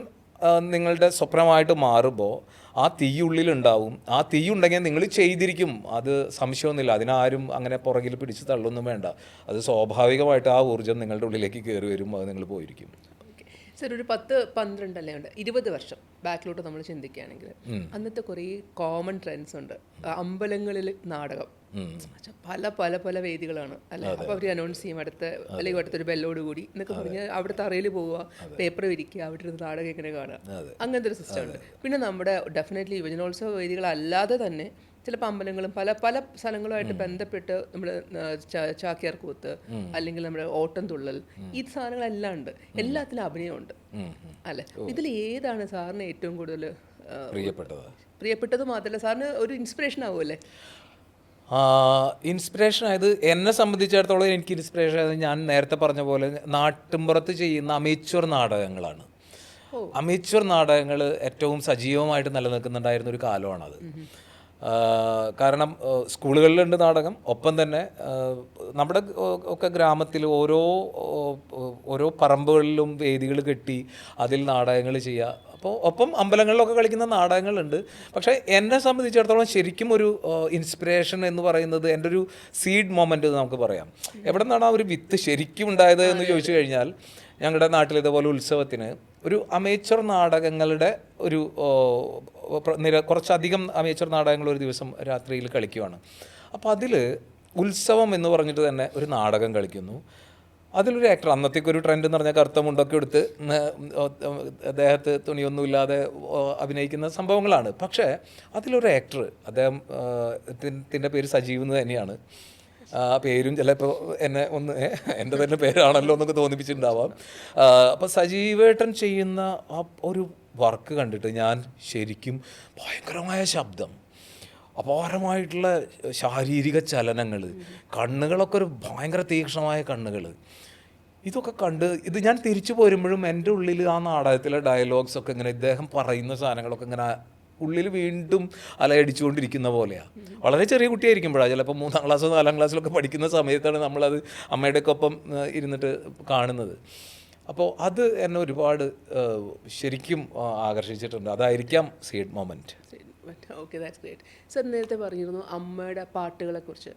നിങ്ങളുടെ സ്വപ്നമായിട്ട് മാറുമ്പോൾ ആ തീയുള്ളിലുണ്ടാവും. ആ തീയുണ്ടെങ്കിൽ നിങ്ങൾ ചെയ്തിരിക്കും, അത് സംശയമൊന്നുമില്ല. അതിനാരും അങ്ങനെ പുറകിൽ പിടിച്ച് തള്ളൊന്നും വേണ്ട. അത് സ്വാഭാവികമായിട്ട് ആ ഊർജ്ജം നിങ്ങളുടെ ഉള്ളിലേക്ക് കയറി വരും, അത് നിങ്ങൾ പോയിരിക്കും. സർ, ഒരു 10-12 അല്ലേ ഉണ്ട്, 20 വർഷം ബാക്കിലോട്ട് നമ്മൾ ചിന്തിക്കുകയാണെങ്കിൽ അന്നത്തെ കുറേ കോമൺ ട്രെൻഡ്സ് ഉണ്ട്. അമ്പലങ്ങളിൽ നാടകം, പല പല പല വേദികളാണ് അല്ലെ. അപ്പോൾ അവർ അനൗൺസ് ചെയ്യും അല്ലെങ്കിൽ അടുത്തൊരു ബെല്ലോട് കൂടി എന്നൊക്കെ പറഞ്ഞ് അവിടുത്തെ അറയിൽ പോവുക, പേപ്പർ വിരിക്കുക, അവിടെ ഇരുന്ന് നാടകം ഇങ്ങനെ കാണുക, അങ്ങനത്തെ ഒരു സിസ്റ്റം ഉണ്ട്. പിന്നെ നമ്മുടെ ഡെഫിനറ്റ്ലി യുവജനോത്സവ വേദികളല്ലാതെ തന്നെ ചിലപ്പോൾ അമ്പലങ്ങളും പല പല സ്ഥലങ്ങളുമായിട്ട് ബന്ധപ്പെട്ട് നമ്മൾ ചാക്യാർ കൂത്ത് അല്ലെങ്കിൽ നമ്മുടെ ഓട്ടം തുള്ളൽ, ഈ സാധനങ്ങളെല്ലാം ഉണ്ട്. എല്ലാത്തിലും അഭിനയമുണ്ട് അല്ലെ. ഇതിൽ ഏതാണ് സാറിന് ഏറ്റവും കൂടുതൽ പ്രിയപ്പെട്ടത്? മാത്രമല്ല സാറിന് ഒരു ഇൻസ്പിറേഷൻ ആവുമല്ലേ? ഇൻസ്പിറേഷൻ ആയത്, എന്നെ സംബന്ധിച്ചിടത്തോളം എനിക്ക് ഇൻസ്പിറേഷൻ ആയത് ഞാൻ നേരത്തെ പറഞ്ഞ പോലെ നാട്ടിൻപുറത്ത് ചെയ്യുന്ന അമേച്വർ നാടകങ്ങളാണ്. അമേച്വർ നാടകങ്ങൾ ഏറ്റവും സജീവമായിട്ട് നിലനിൽക്കുന്നുണ്ടായിരുന്ന ഒരു കാലമാണത്. കാരണം സ്കൂളുകളിലുണ്ട് നാടകം, ഒപ്പം തന്നെ നമ്മുടെ ഒക്കെ ഗ്രാമത്തിൽ ഓരോ പറമ്പുകളിലും വേദികൾ കെട്ടി അതിൽ നാടകങ്ങൾ ചെയ്യുക. അപ്പോൾ ഒപ്പം അമ്പലങ്ങളിലൊക്കെ കളിക്കുന്ന നാടകങ്ങളുണ്ട്. പക്ഷേ എന്നെ സംബന്ധിച്ചിടത്തോളം ശരിക്കും ഒരു ഇൻസ്പിറേഷൻ എന്ന് പറയുന്നത് എൻ്റെ ഒരു സീഡ് മൊമെൻ്റ് എന്ന് നമുക്ക് പറയാം. എവിടെ നിന്നാണ് ആ ഒരു വിത്ത് ശരിക്കും ഉണ്ടായത് എന്ന് ചോദിച്ചു കഴിഞ്ഞാൽ, ഞങ്ങളുടെ നാട്ടിൽ ഇതുപോലെ ഉത്സവത്തിന് ഒരു അമേച്വർ നാടകങ്ങളുടെ ഒരു കുറച്ചധികം അമേച്വർ നാടകങ്ങൾ ഒരു ദിവസം രാത്രിയിൽ കളിക്കുവാണ്. അപ്പോൾ അതിൽ ഉത്സവം എന്ന് പറഞ്ഞിട്ട് തന്നെ ഒരു നാടകം കളിക്കുന്നു. അതിലൊരു ആക്ടർ, അന്നത്തേക്ക് ഒരു ട്രെൻഡ് എന്ന് പറഞ്ഞാൽ കറുത്ത മുണ്ടൊക്കെ എടുത്ത് അദ്ദേഹത്തെ തുണിയൊന്നുമില്ലാതെ അഭിനയിക്കുന്ന സംഭവങ്ങളാണ്. പക്ഷേ അതിലൊരു ആക്ടർ, അദ്ദേഹത്തിൻ്റെ പേര് സജീവ് എന്ന് തന്നെയാണ്. പേരും ചിലപ്പോൾ എന്നെ ഒന്ന് എൻ്റെ തന്നെ പേരാണല്ലോ എന്നൊക്കെ തോന്നിപ്പിച്ചിട്ടുണ്ടാവാം. അപ്പോൾ സജീവേട്ടൻ ചെയ്യുന്ന ആ ഒരു വർക്ക് കണ്ടിട്ട് ഞാൻ ശരിക്കും, ഭയങ്കരമായ ശബ്ദം, അപാരമായിട്ടുള്ള ശാരീരിക ചലനങ്ങൾ, കണ്ണുകളൊക്കെ ഒരു ഭയങ്കര തീക്ഷ്ണമായ കണ്ണുകൾ, ഇതൊക്കെ കണ്ട് ഇത് ഞാൻ തിരിച്ചു പോരുമ്പോഴും എൻ്റെ ഉള്ളിൽ ആ നാടകത്തിലെ ഡയലോഗ്സൊക്കെ ഇങ്ങനെ ഇദ്ദേഹം പറയുന്ന സാധനങ്ങളൊക്കെ ഇങ്ങനെ ഉള്ളിൽ വീണ്ടും അലയടിച്ചുകൊണ്ടിരിക്കുന്ന പോലെയാണ്. വളരെ ചെറിയ കുട്ടിയായിരിക്കുമ്പോഴാണ്, ചിലപ്പോൾ 3ാം ക്ലാസ്സോ 4ാം ക്ലാസ്സിലൊക്കെ പഠിക്കുന്ന സമയത്താണ് നമ്മളത് അമ്മയുടെയൊക്കെ ഒപ്പം ഇരുന്നിട്ട് കാണുന്നത്. അപ്പോൾ അത് എന്നെ ഒരുപാട് ശരിക്കും ആകർഷിച്ചിട്ടുണ്ട്. അതായിരിക്കാം seed moment. Okay, that's great. Sir നേരത്തെ പറഞ്ഞിരുന്നു അമ്മയുടെ പാട്ടുകളെ കുറിച്ച്.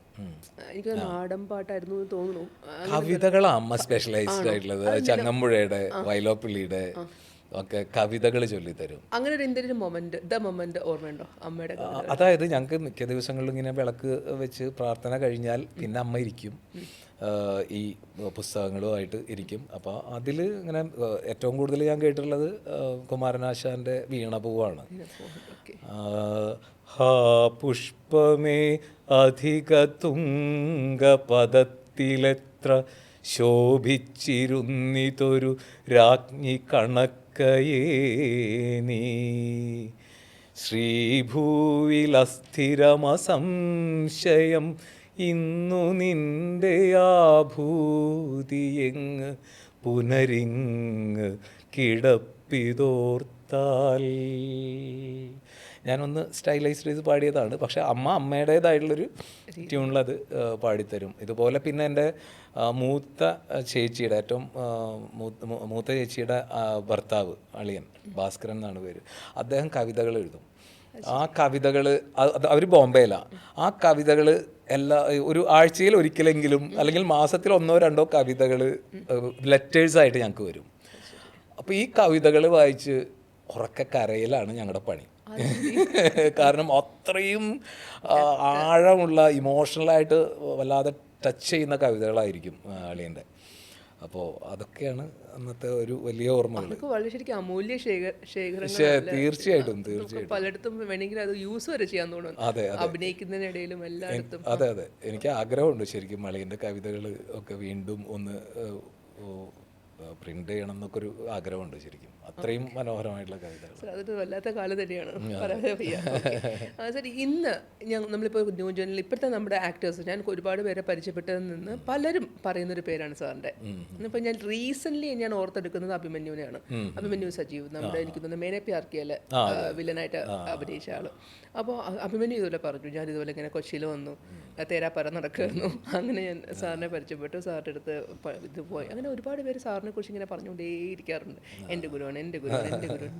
എനിക്ക് നാടൻ പാട്ടായിരുന്നു എന്ന് തോന്നുന്നു. കവിതകളാണ് അമ്മ സ്പെഷ്യലൈസ്ഡ് ആയിട്ടുള്ളത്. ചങ്ങമ്പുഴയുടെ, വൈലോപ്പിള്ളിയുടെ ഒക്കെ കവിതകൾ ചൊല്ലിത്തരും. അങ്ങനെ ഒരു എന്തെങ്കിലും മൊമെന്റ് ഓർമ്മയുണ്ടോ അമ്മയുടെ? അതായത് ഞങ്ങൾക്ക് മിക്ക ദിവസങ്ങളിലും ഇങ്ങനെ വിളക്ക് വെച്ച് പ്രാർത്ഥന കഴിഞ്ഞാൽ പിന്നെ അമ്മ ഇരിക്കും, ഈ പുസ്തകങ്ങളുമായിട്ട് ഇരിക്കും. അപ്പോൾ അതിൽ ഇങ്ങനെ ഏറ്റവും കൂടുതൽ ഞാൻ കേട്ടിട്ടുള്ളത് കുമാരനാശാൻ്റെ വീണപൂവാണ്. ഹാ പുഷ്പമേ അധിക തുംഗപദത്തിലെത്ര ശോഭിച്ചിരുന്നിതൊരു രാജ്ഞി കണക്കയേ നീ, ശ്രീഭൂവിലസ്ഥിരമസംശയം ഇന്നു നിന്റെ ആഭൂതിയെങ്ങ് പുനരിങ്ങ് കിടപ്പിതോർത്താൽ. ഞാനൊന്ന് സ്റ്റൈലൈസ് ചെയ്ത് പാടിയതാണ്, പക്ഷേ അമ്മയുടേതായിട്ടുള്ളൊരു ട്യൂണിലത് പാടിത്തരും. ഇതുപോലെ പിന്നെ എൻ്റെ മൂത്ത ചേച്ചിയുടെ ഏറ്റവും മൂത്ത ചേച്ചിയുടെ ഭർത്താവ്, അളിയൻ ഭാസ്കരൻ എന്നാണ് പേര്, അദ്ദേഹം കവിതകൾ എഴുതും. ആ കവിതകൾ, അവർ ബോംബെയിലാണ്, ആ കവിതകൾ ഒരു ആഴ്ചയിൽ ഒരിക്കലെങ്കിലും അല്ലെങ്കിൽ മാസത്തിൽ 1-2 കവിതകൾ ലെറ്റേഴ്സായിട്ട് ഞങ്ങൾക്ക് വരും. അപ്പോൾ ഈ കവിതകൾ വായിച്ച് ഉറക്കെ കരയിലാണ് ഞങ്ങളുടെ പണി. കാരണം അത്രയും ആഴമുള്ള ഇമോഷണലായിട്ട് വല്ലാതെ ടച്ച് ചെയ്യുന്ന കവിതകളായിരിക്കും അളിയൻ്റെ. അപ്പോൾ അതൊക്കെയാണ് അന്നത്തെ ഒരു വലിയ ഓർമ്മകൾ. വളരെ ശരിക്കും അമൂല്യ ശേഖരങ്ങൾ. തീർച്ചയായിട്ടും പലയിടത്തും വേണമെങ്കിൽ അത് യൂസ് വരെ ചെയ്യാൻ തോന്നുന്നു. അതെ, അഭിനയിക്കുന്നതിനിടയിലും എല്ലായിടത്തും. അതെ, എനിക്ക് ആഗ്രഹമുണ്ട് ശരിക്കും അളിയൻ്റെ കവിതകൾ ഒക്കെ വീണ്ടും ഒന്ന് പ്രിന്റ് ചെയ്യണം എന്നൊക്കെ ഒരു ആഗ്രഹമുണ്ട് ശരിക്കും. അത്രയും മനോഹരമായിട്ടുള്ള കവിതകൾ. അതൊരു വല്ലാത്ത കാലം തന്നെയാണ്, പറയാതെ വയ്യ. സാർ, ഇന്ന് നമ്മളിപ്പോൾ ന്യൂ ജേർണലിൽ ഇപ്പോഴത്തെ നമ്മുടെ ആക്ടേഴ്സ്, ഞാൻ ഒരുപാട് പേരെ പരിചയപ്പെട്ടതിൽ നിന്ന് പലരും പറയുന്നൊരു പേരാണ് സാറിൻ്റെ. ഇപ്പം ഞാൻ റീസെൻ്റ്ലി ഞാൻ ഓർത്തെടുക്കുന്നത് അഭിമന്യുവിനെയാണ്. അഭിമന്യു സജീവ്, നമ്മുടെ എനിക്ക് തോന്നുന്നു മേനെ പ്യാർക്കിയയിലെ വില്ലനായിട്ട് അഭിനയിച്ച ആൾ. അപ്പോൾ അഭിമന്യു ഇതുപോലെ പറഞ്ഞു, ഞാൻ ഇതുപോലെ ഇങ്ങനെ കൊച്ചിയിൽ വന്നു, തേരാപ്പര നടക്കുമായിരുന്നു, അങ്ങനെ ഞാൻ സാറിനെ പരിചയപ്പെട്ടു, സാറിൻ്റെ അടുത്ത് ഇത് പോയി. അങ്ങനെ ഒരുപാട് പേര് സാറിനെ കുറിച്ച് ഇങ്ങനെ പറഞ്ഞുകൊണ്ടേയിരിക്കാറുണ്ട്, എൻ്റെ ഗുരുവാണ്, എൻ്റെ ഗുരുവാണ്, എൻ്റെ ഗുരുവാണ്.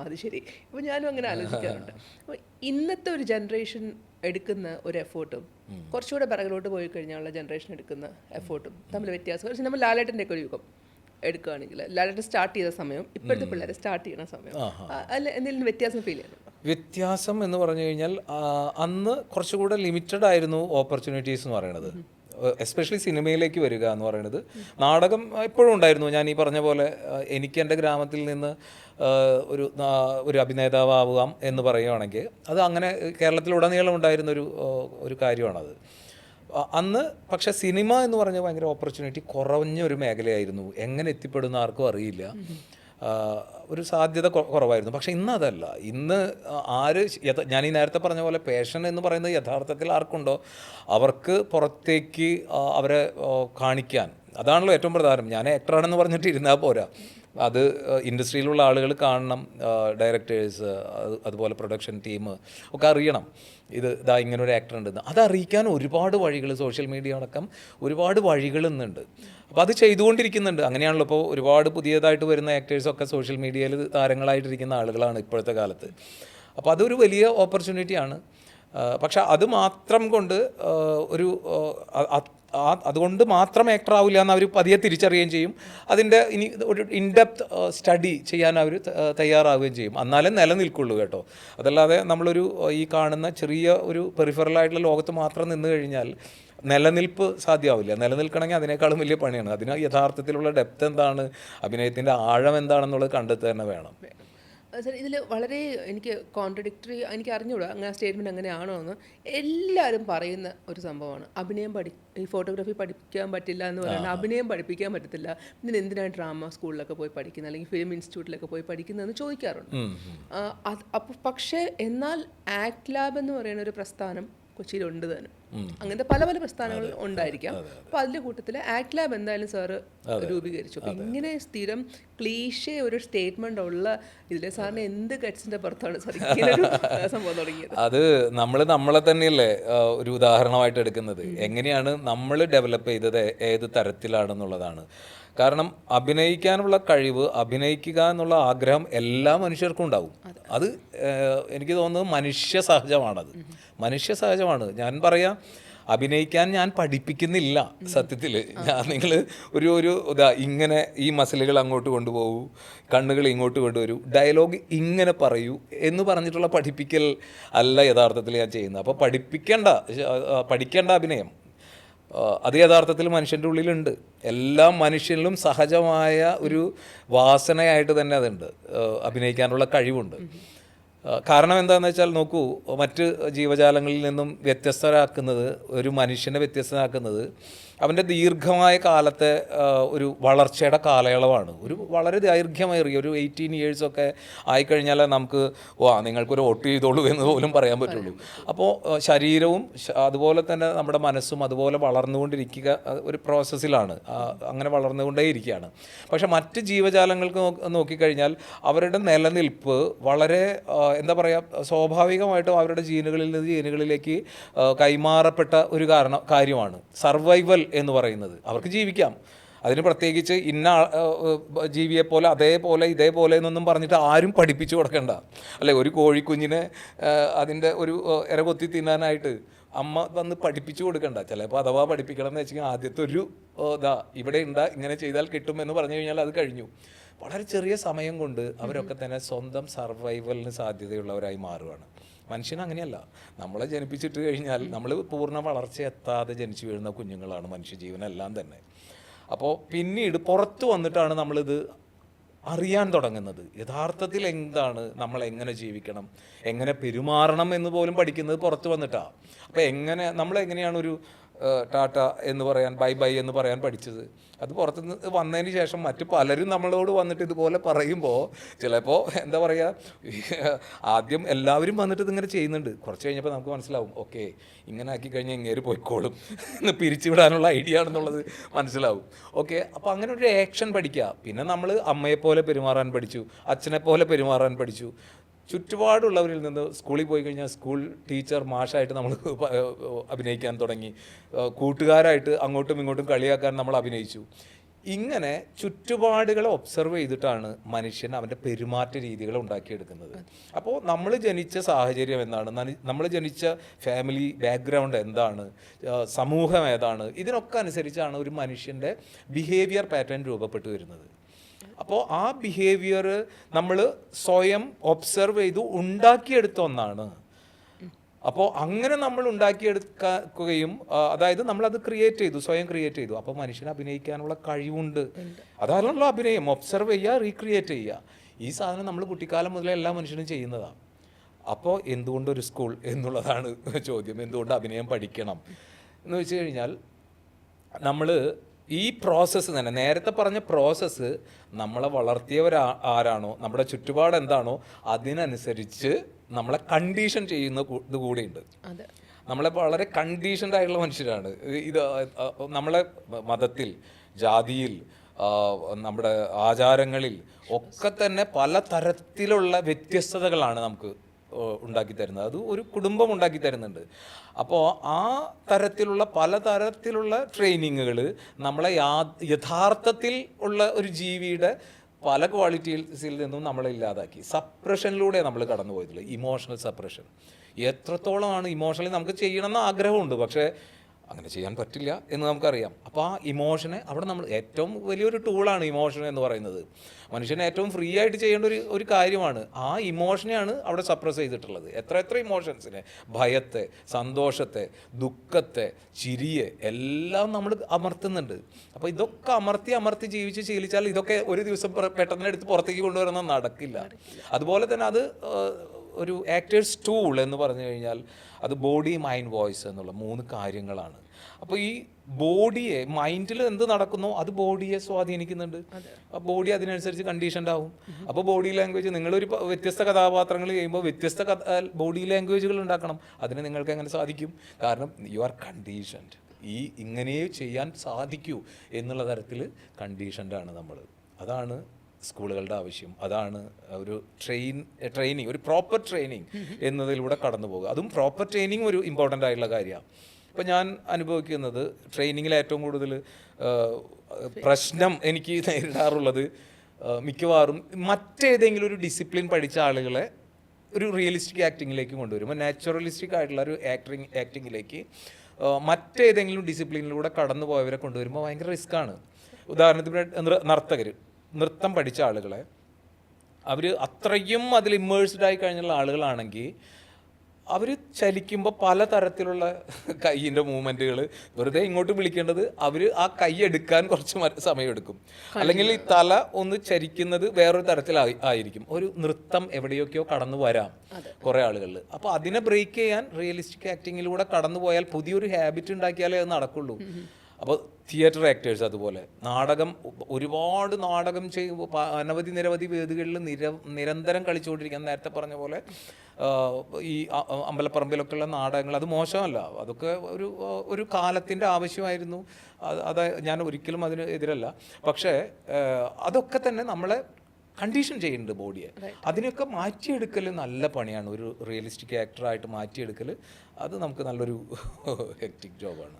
അത് ശരി. അപ്പോൾ ഞാനും അങ്ങനെ ആലോചിക്കാറുണ്ട്. അപ്പോൾ ഇന്നത്തെ ഒരു ജനറേഷൻ എടുക്കുന്ന ഒരു എഫേർട്ടും കുറച്ചുകൂടെ പിറകിലോട്ട് പോയി കഴിഞ്ഞാലുള്ള ജനറേഷൻ എടുക്കുന്ന എഫേർട്ടും തമ്മിൽ വ്യത്യാസം. പക്ഷേ നമ്മൾ ലാലേട്ടൻ്റെ ഒക്കെ ഒരു യുഗം എടുക്കുകയാണെങ്കിൽ, ലാലേട്ടൻ സ്റ്റാർട്ട് ചെയ്ത സമയം ഇപ്പോഴത്തെ പിള്ളേരെ സ്റ്റാർട്ട് ചെയ്യുന്ന സമയം, അല്ല എന്തെങ്കിലും വ്യത്യാസം ഫീൽ ചെയ്യുന്നുണ്ടോ? വ്യത്യാസം എന്ന് പറഞ്ഞു കഴിഞ്ഞാൽ അന്ന് കുറച്ചുകൂടെ ലിമിറ്റഡ് ആയിരുന്നു ഓപ്പർച്യൂണിറ്റീസ് എന്ന് പറയുന്നത്. എസ്പെഷ്യലി സിനിമയിലേക്ക് വരിക എന്ന് പറയുന്നത്. നാടകം എപ്പോഴും ഉണ്ടായിരുന്നു. ഞാൻ ഈ പറഞ്ഞ പോലെ എനിക്ക് എൻ്റെ ഗ്രാമത്തിൽ നിന്ന് ഒരു അഭിനേതാവാകാം എന്ന് പറയുകയാണെങ്കിൽ അത് അങ്ങനെ കേരളത്തിലുടനീളം ഉണ്ടായിരുന്ന ഒരു കാര്യമാണത് അന്ന്. പക്ഷേ സിനിമ എന്ന് പറഞ്ഞാൽ ഭയങ്കര ഓപ്പർച്യൂണിറ്റി കുറഞ്ഞൊരു മേഖലയായിരുന്നു. എങ്ങനെ എത്തിപ്പെടുന്ന ആർക്കും അറിയില്ല, ഒരു സാധ്യത കുറവായിരുന്നു. പക്ഷേ ഇന്ന് അതല്ല. ഇന്ന് ഞാൻ ഈ നേരത്തെ പറഞ്ഞ പോലെ പാഷൻ എന്ന് പറയുന്നത് യഥാർത്ഥത്തിൽ ആർക്കുണ്ടോ അവർക്ക് പുറത്തേക്ക് അവരെ കാണിക്കാൻ, അതാണല്ലോ ഏറ്റവും പ്രധാനം. ഞാൻ ആക്ടറാണെന്ന് പറഞ്ഞിട്ട് ഇരുന്നാൽ പോരാ, അത് ഇൻഡസ്ട്രിയിലുള്ള ആളുകൾ കാണണം, ഡയറക്ടേഴ്സ് അതുപോലെ പ്രൊഡക്ഷൻ ടീം ഒക്കെ അറിയണം ഇതാ ഇങ്ങനൊരു ആക്ടർ ഉണ്ടെന്ന്. അതറിയിക്കാൻ ഒരുപാട് വഴികൾ, സോഷ്യൽ മീഡിയ അടക്കം ഒരുപാട് വഴികൾ ഇന്നുണ്ട്. അപ്പോൾ അത് ചെയ്തുകൊണ്ടിരിക്കുന്നുണ്ട്. അങ്ങനെയാണല്ലോ ഇപ്പോൾ ഒരുപാട് പുതിയതായിട്ട് വരുന്ന ആക്ടേഴ്സൊക്കെ സോഷ്യൽ മീഡിയയിൽ താരങ്ങളായിട്ടിരിക്കുന്ന ആളുകളാണ് ഇപ്പോഴത്തെ കാലത്ത്. അപ്പോൾ അതൊരു വലിയ ഓപ്പർച്യൂണിറ്റിയാണ്. പക്ഷെ അത് മാത്രം കൊണ്ട് അതുകൊണ്ട് മാത്രം ആക്ടർ ആവില്ല എന്ന് അവർ പതിയെ തിരിച്ചറിയുകയും ചെയ്യും. അതിൻ്റെ ഇനി ഒരു ഇൻഡെപ്ത് സ്റ്റഡി ചെയ്യാൻ അവർ തയ്യാറാവുകയും ചെയ്യും. എന്നാലേ നിലനിൽക്കുള്ളൂ കേട്ടോ. അതല്ലാതെ നമ്മളൊരു ഈ കാണുന്ന ചെറിയ ഒരു പെറിഫറലായിട്ടുള്ള ലോകത്ത് മാത്രം നിന്ന് കഴിഞ്ഞാൽ നിലനിൽപ്പ് സാധ്യമാവില്ല. നിലനിൽക്കണമെങ്കിൽ അതിനേക്കാളും വലിയ പണിയാണ്. അതിന് യഥാർത്ഥത്തിലുള്ള ഡെപ്ത് എന്താണ്, അഭിനയത്തിൻ്റെ ആഴം എന്താണെന്നുള്ളത് കണ്ടെത്തുക തന്നെ വേണം. സാർ, ഇതിൽ വളരെ എനിക്ക് കോൺട്രഡിക്ടറി, എനിക്ക് അറിഞ്ഞൂടാ അങ്ങനെ സ്റ്റേറ്റ്മെൻറ്റ് അങ്ങനെയാണോ എന്ന്. എല്ലാവരും പറയുന്ന ഒരു സംഭവമാണ് ഈ ഫോട്ടോഗ്രാഫി പഠിക്കാൻ പറ്റില്ല എന്ന് പറയുന്നത്, അഭിനയം പഠിപ്പിക്കാൻ പറ്റത്തില്ല, ഇതിന് എന്തിനാണ് ഡ്രാമ സ്കൂളിലൊക്കെ പോയി പഠിക്കുന്നത് അല്ലെങ്കിൽ ഫിലിം ഇൻസ്റ്റിറ്റ്യൂട്ടിലൊക്കെ പോയി പഠിക്കുന്നതെന്ന് ചോദിക്കാറുണ്ട്. അപ്പോൾ പക്ഷേ എന്നാൽ ആക്ട് ലാബ് എന്ന് പറയുന്ന ഒരു പ്രസ്ഥാനം കൊച്ചിയിലുണ്ട് താനും. അങ്ങനത്തെ പല പല പ്രസ്ഥാനങ്ങൾ ഉണ്ടായിരിക്കാം. അപ്പോൾ അതിൻ്റെ കൂട്ടത്തിൽ ആക്ട് ലാബ് എന്തായാലും സാറ് രൂപീകരിച്ചു. അപ്പോൾ ഇങ്ങനെ സ്ഥിരം ക്ലീഷേ ഒരു സ്റ്റേറ്റ്മെൻ്റ് ഉള്ള ഇതിലെ സാറിന് എന്ത് ഗട്ട്സിൻ്റെ പുറത്താണ് സാർ ഇങ്ങനൊരു സംഭവം തുടങ്ങിയത്? അത് നമ്മളെ തന്നെയല്ലേ ഒരു ഉദാഹരണമായിട്ട് എടുക്കുന്നത്. എങ്ങനെയാണ് നമ്മൾ ഡെവലപ്പ് ചെയ്തത് ഏത് തരത്തിലാണെന്നുള്ളതാണ്. കാരണം അഭിനയിക്കാനുള്ള കഴിവ്, അഭിനയിക്കുക എന്നുള്ള ആഗ്രഹം എല്ലാ മനുഷ്യർക്കും ഉണ്ടാവും. അത് എനിക്ക് തോന്നുന്നത് മനുഷ്യ സഹജമാണ്. ഞാൻ പറയാം, അഭിനയിക്കാൻ ഞാൻ പഠിപ്പിക്കുന്നില്ല സത്യത്തിൽ. നിങ്ങൾ ഒരു ഇങ്ങനെ ഈ മസിലുകൾ അങ്ങോട്ട് കൊണ്ടുപോകൂ, കണ്ണുകൾ ഇങ്ങോട്ട് കൊണ്ടുവരൂ, ഡയലോഗ് ഇങ്ങനെ പറയൂ എന്ന് പറഞ്ഞിട്ടുള്ള പഠിപ്പിക്കൽ അല്ല യഥാർത്ഥത്തിൽ ഞാൻ ചെയ്യുന്നത്. അപ്പോൾ പഠിക്കേണ്ട അഭിനയം അത് യഥാർത്ഥത്തിൽ മനുഷ്യൻ്റെ ഉള്ളിലുണ്ട്. എല്ലാ മനുഷ്യനിലും സഹജമായ ഒരു വാസനയായിട്ട് തന്നെ അതുണ്ട്. അഭിനയിക്കാനുള്ള കഴിവുണ്ട്. കാരണം എന്താണെന്ന് വെച്ചാൽ നോക്കൂ, മറ്റ് ജീവജാലങ്ങളിൽ നിന്നും വ്യത്യസ്തരാക്കുന്നത്, ഒരു മനുഷ്യനെ വ്യത്യസ്തനാക്കുന്നത് അവൻ്റെ ദീർഘമായ കാലത്തെ ഒരു വളർച്ചയുടെ കാലയളവാണ്. ഒരു വളരെ ദൈർഘ്യമേറിയ ഒരു 18 yearsൊക്കെ ആയിക്കഴിഞ്ഞാൽ നമുക്ക് നിങ്ങൾക്കൊരു വോട്ട് ചെയ്തോളൂ എന്ന് പോലും പറയാൻ പറ്റുള്ളൂ. അപ്പോൾ ശരീരവും അതുപോലെ തന്നെ നമ്മുടെ മനസ്സും അതുപോലെ വളർന്നുകൊണ്ടിരിക്കുക ഒരു പ്രോസസ്സിലാണ്. അങ്ങനെ വളർന്നുകൊണ്ടേ ഇരിക്കുകയാണ്. പക്ഷേ മറ്റ് ജീവജാലങ്ങൾക്ക് നോക്കിക്കഴിഞ്ഞാൽ അവരുടെ നിലനിൽപ്പ് വളരെ എന്താ പറയുക, സ്വാഭാവികമായിട്ടും അവരുടെ ജീനുകളിൽ നിന്ന് ജീനുകളിലേക്ക് കൈമാറപ്പെട്ട ഒരു കാര്യമാണ് സർവൈവൽ എന്ന് പറയുന്നത്. അവർക്ക് ജീവിക്കാം. അതിന് പ്രത്യേകിച്ച് ഇന്ന ജീവിയെപ്പോലെ ഇതേപോലെ എന്നൊന്നും പറഞ്ഞിട്ട് ആരും പഠിപ്പിച്ചു കൊടുക്കണ്ട. അല്ലെ, ഒരു കോഴിക്കുഞ്ഞിനെ അതിൻ്റെ ഒരു ഇര കൊത്തി തിന്നാനായിട്ട് അമ്മ വന്ന് പഠിപ്പിച്ചു കൊടുക്കണ്ട. ചിലപ്പോൾ അഥവാ പഠിപ്പിക്കണം എന്ന് വെച്ചാൽ ആദ്യത്തെ ഒരു ഇവിടെ ഇങ്ങനെ ചെയ്താൽ കിട്ടും എന്ന് പറഞ്ഞു കഴിഞ്ഞാൽ അത് കഴിഞ്ഞു. വളരെ ചെറിയ സമയം കൊണ്ട് അവരൊക്കെ തന്നെ സ്വന്തം സർവൈവലിന് സാധ്യതയുള്ളവരായി മാറുകയാണ്. മനുഷ്യൻ അങ്ങനെയല്ല. നമ്മളെ ജനിപ്പിച്ചിട്ട് കഴിഞ്ഞാൽ നമ്മൾ പൂർണ്ണ വളർച്ച എത്താതെ ജനിച്ചു വീഴുന്ന കുഞ്ഞുങ്ങളാണ് മനുഷ്യജീവനെല്ലാം തന്നെ. അപ്പോൾ പിന്നീട് പുറത്തു വന്നിട്ടാണ് നമ്മളിത് അറിയാൻ തുടങ്ങുന്നത്. യഥാർത്ഥത്തിൽ എന്താണ്, നമ്മൾ എങ്ങനെ ജീവിക്കണം, എങ്ങനെ പെരുമാറണം എന്ന് പോലും പഠിക്കുന്നത് പുറത്ത് വന്നിട്ടാണ്. അപ്പോൾ നമ്മളെങ്ങനെയാണ് ഒരു ടാറ്റ എന്ന് പറയാൻ, ബൈ എന്ന് പറയാൻ പഠിച്ചത്? അത് പുറത്തുനിന്ന് വന്നതിന് ശേഷം മറ്റു പലരും നമ്മളോട് വന്നിട്ട് ഇതുപോലെ പറയുമ്പോൾ ചിലപ്പോൾ എന്താ പറയുക, ആദ്യം എല്ലാവരും വന്നിട്ട് ഇതിങ്ങനെ ചെയ്യുന്നുണ്ട്. കുറച്ച് കഴിഞ്ഞപ്പോൾ നമുക്ക് മനസ്സിലാവും, ഓക്കെ ഇങ്ങനെ ആക്കി കഴിഞ്ഞാൽ ഇങ്ങേര് പോയിക്കോളും എന്ന് പിരിച്ചുവിടാനുള്ള ഐഡിയ ആണെന്നുള്ളത് മനസ്സിലാവും. ഓക്കെ, അപ്പോൾ അങ്ങനെ ഒരു ആക്ഷൻ പഠിക്കുക. പിന്നെ നമ്മൾ അമ്മയെപ്പോലെ പെരുമാറാൻ പഠിച്ചു, അച്ഛനെ പോലെ പെരുമാറാൻ പഠിച്ചു. ചുറ്റുപാടുള്ളവരിൽ നിന്ന് സ്കൂളിൽ പോയി കഴിഞ്ഞാൽ സ്കൂൾ ടീച്ചർ, മാഷായിട്ട് നമ്മൾ അഭിനയിക്കാൻ തുടങ്ങി. കൂട്ടുകാരായിട്ട് അങ്ങോട്ടും ഇങ്ങോട്ടും കളിയാക്കാൻ നമ്മൾ അഭിനയിച്ചു. ഇങ്ങനെ ചുറ്റുപാടുകളെ ഒബ്സർവ് ചെയ്തിട്ടാണ് മനുഷ്യൻ അവൻ്റെ പെരുമാറ്റ രീതികൾ ഉണ്ടാക്കിയെടുക്കുന്നത്. അപ്പോൾ നമ്മൾ ജനിച്ച സാഹചര്യം എന്താണ്, നമ്മൾ ജനിച്ച ഫാമിലി ബാക്ക്ഗ്രൗണ്ട് എന്താണ്, സമൂഹം ഏതാണ്, ഇതിനൊക്കെ അനുസരിച്ചാണ് ഒരു മനുഷ്യൻ്റെ ബിഹേവിയർ പാറ്റേൺ രൂപപ്പെട്ടു വരുന്നത്. അപ്പോൾ ആ ബിഹേവിയർ നമ്മൾ സ്വയം ഒബ്സർവ് ചെയ്തു ഉണ്ടാക്കിയെടുത്ത ഒന്നാണ്. അപ്പോൾ അങ്ങനെ നമ്മൾ ഉണ്ടാക്കിയെടുക്കുകയും അതായത് നമ്മളത് സ്വയം ക്രിയേറ്റ് ചെയ്തു. അപ്പോൾ മനുഷ്യന് അഭിനയിക്കാനുള്ള കഴിവുണ്ട്. അതാണല്ലോ അഭിനയം, ഒബ്സർവ് ചെയ്യുക, റീക്രിയേറ്റ് ചെയ്യുക. ഈ സാധനം നമ്മൾ കുട്ടിക്കാലം മുതലേ എല്ലാ മനുഷ്യനും ചെയ്യുന്നതാണ്. അപ്പോൾ എന്തുകൊണ്ടൊരു സ്കൂൾ എന്നുള്ളതാണ് ചോദ്യം. എന്തുകൊണ്ട് അഭിനയം പഠിക്കണം എന്ന് വെച്ച് കഴിഞ്ഞാൽ, നമ്മൾ ഈ പ്രോസസ്സ് തന്നെ, നേരത്തെ പറഞ്ഞ പ്രോസസ്സ്, നമ്മളെ ആരാണോ, നമ്മുടെ ചുറ്റുപാട് എന്താണോ അതിനനുസരിച്ച് നമ്മളെ കണ്ടീഷൻ ചെയ്യുന്ന ഇത് കൂടെയുണ്ട്. നമ്മളെ വളരെ കണ്ടീഷൻഡ് ആയിട്ടുള്ള മനുഷ്യരാണ്. ഇത് നമ്മളെ മതത്തിൽ, ജാതിയിൽ, നമ്മുടെ ആചാരങ്ങളിൽ ഒക്കെ തന്നെ പല തരത്തിലുള്ള വ്യത്യസ്തതകളാണ് നമുക്ക് ഉണ്ടാക്കി തരുന്നത്. അത് ഒരു കുടുംബം ഉണ്ടാക്കി തരുന്നുണ്ട്. അപ്പോൾ ആ തരത്തിലുള്ള പലതരത്തിലുള്ള ട്രെയിനിങ്ങുകൾ നമ്മളെ യഥാർത്ഥത്തിൽ ഉള്ള ഒരു ജീവിയുടെ പല ക്വാളിറ്റീസിൽ നിന്നും നമ്മളെ ഇല്ലാതാക്കി. സപ്രഷനിലൂടെ നമ്മൾ കടന്നു പോയതില്ല. Emotional suppression. എത്രത്തോളമാണ് ഇമോഷണലി നമുക്ക് ചെയ്യണമെന്ന് ആഗ്രഹമുണ്ട്, പക്ഷേ അങ്ങനെ ചെയ്യാൻ പറ്റില്ല എന്ന് നമുക്കറിയാം. അപ്പോൾ ആ ഇമോഷനെ അവിടെ നമ്മൾ ഏറ്റവും വലിയൊരു ടൂളാണ് ഇമോഷൻ എന്ന് പറയുന്നത്. മനുഷ്യനെ ഏറ്റവും ഫ്രീ ആയിട്ട് ചെയ്യേണ്ട ഒരു കാര്യമാണ്. ആ ഇമോഷനെയാണ് അവിടെ സപ്രസ് ചെയ്തിട്ടുള്ളത്. എത്ര ഇമോഷൻസിനെ, ഭയത്തെ, സന്തോഷത്തെ, ദുഃഖത്തെ, ചിരിയെ എല്ലാം നമ്മൾ അമർത്തുന്നുണ്ട്. അപ്പോൾ ഇതൊക്കെ അമർത്തി ജീവിച്ച് ശീലിച്ചാൽ ഇതൊക്കെ ഒരു ദിവസം പെട്ടെന്ന് എടുത്ത് പുറത്തേക്ക് കൊണ്ടുവരുന്നത് നടക്കില്ല. അതുപോലെ തന്നെ അത് ഒരു ആക്ടേഴ്സ് ടൂൾ എന്ന് പറഞ്ഞു കഴിഞ്ഞാൽ അത് ബോഡി മൈൻഡ് വോയിസ് എന്നുള്ള 3 കാര്യങ്ങളാണ്. അപ്പോൾ ഈ ബോഡിയെ, മൈൻഡിൽ എന്ത് നടക്കുന്നോ അത് ബോഡിയെ സ്വാധീനിക്കുന്നുണ്ട്. ആ ബോഡി അതിനനുസരിച്ച് കണ്ടീഷൻഡ് ആവും. അപ്പോൾ ബോഡി ലാംഗ്വേജ്, നിങ്ങളൊരു വ്യത്യസ്ത കഥാപാത്രങ്ങൾ ചെയ്യുമ്പോൾ വ്യത്യസ്ത ബോഡി ലാംഗ്വേജുകൾ ഉണ്ടാക്കണം. അതിന് നിങ്ങൾക്ക് എങ്ങനെ സാധിക്കും? കാരണം യു ആർ കണ്ടീഷൻഡ്. ഇങ്ങനെ ചെയ്യാൻ സാധിക്കൂ എന്നുള്ള തരത്തിൽ കണ്ടീഷൻഡാണ് നമ്മൾ. അതാണ് സ്കൂളുകളുടെ ആവശ്യം. അതാണ് ഒരു ട്രെയിനിങ്, ഒരു പ്രോപ്പർ ട്രെയിനിങ് എന്നതിലൂടെ കടന്നു പോകുക. അതും പ്രോപ്പർ ട്രെയിനിങ് ഒരു ഇമ്പോർട്ടൻ്റ് ആയിട്ടുള്ള കാര്യമാണ്. ഇപ്പം ഞാൻ അനുഭവിക്കുന്നത് ട്രെയിനിങ്ങിൽ ഏറ്റവും കൂടുതൽ പ്രശ്നം എനിക്ക് നേരിടാറുള്ളത് മിക്കവാറും മറ്റേതെങ്കിലും ഒരു ഡിസിപ്ലിൻ പഠിച്ച ആളുകളെ ഒരു റിയലിസ്റ്റിക് ആക്ടിങ്ങിലേക്ക് കൊണ്ടുവരുമ്പോൾ, നാച്ചുറലിസ്റ്റിക് ആയിട്ടുള്ള ഒരു ആക്ടിങ്ങിലേക്ക് മറ്റേതെങ്കിലും ഡിസിപ്ലിനിലൂടെ കടന്നു പോയവരെ കൊണ്ടുവരുമ്പോൾ ഭയങ്കര റിസ്ക്കാണ്. ഉദാഹരണത്തിന് നർത്തകർ, നൃത്തം പഠിച്ച ആളുകളെ അവർ അത്രയും അതിൽ ഇമ്മേഴ്സ്ഡ് ആയി കഴിഞ്ഞുള്ള ആളുകളാണെങ്കിൽ അവർ ചലിക്കുമ്പോൾ പലതരത്തിലുള്ള കൈയിൻ്റെ മൂവ്മെൻറ്റുകൾ, വെറുതെ ഇങ്ങോട്ട് വിളിക്കേണ്ടത് അവർ ആ കൈ എടുക്കാൻ കുറച്ച് സമയമെടുക്കും. അല്ലെങ്കിൽ ഈ തല ഒന്ന് ചരിക്കുന്നത് വേറൊരു തരത്തിലായിരിക്കും. ഒരു നൃത്തം എവിടെയൊക്കെയോ കടന്നു വരാം കുറേ ആളുകളിൽ. അപ്പോൾ അതിനെ ബ്രേക്ക് ചെയ്യാൻ റിയലിസ്റ്റിക് ആക്ടിങ്ങിലൂടെ കടന്നു പോയാൽ പുതിയൊരു ഹാബിറ്റ് ഉണ്ടാക്കിയാലേ അത് നടക്കുള്ളൂ. അപ്പോൾ തിയേറ്റർ ആക്ടേഴ്സ് അതുപോലെ ഒരുപാട് നാടകം ചെയ്യുമ്പോൾ നിരവധി വേദികളിൽ നിരന്തരം കളിച്ചുകൊണ്ടിരിക്കാൻ, നേരത്തെ പറഞ്ഞ പോലെ ഈ അമ്പലപ്പറമ്പിലൊക്കെയുള്ള നാടകങ്ങൾ അത് മോശമല്ല, അതൊക്കെ ഒരു കാലത്തിൻ്റെ ആവശ്യമായിരുന്നു. അത് ഞാൻ ഒരിക്കലും അതിന് എതിരല്ല. പക്ഷേ അതൊക്കെ തന്നെ നമ്മളെ കണ്ടീഷൻ ചെയ്യുന്നുണ്ട് ബോഡിയെ. അതിനൊക്കെ മാറ്റിയെടുക്കൽ നല്ല പണിയാണ്. ഒരു റിയലിസ്റ്റിക് ആക്ടറായിട്ട് മാറ്റിയെടുക്കൽ അത് നമുക്ക് നല്ലൊരു ഹെക്റ്റിക് ജോബാണ്.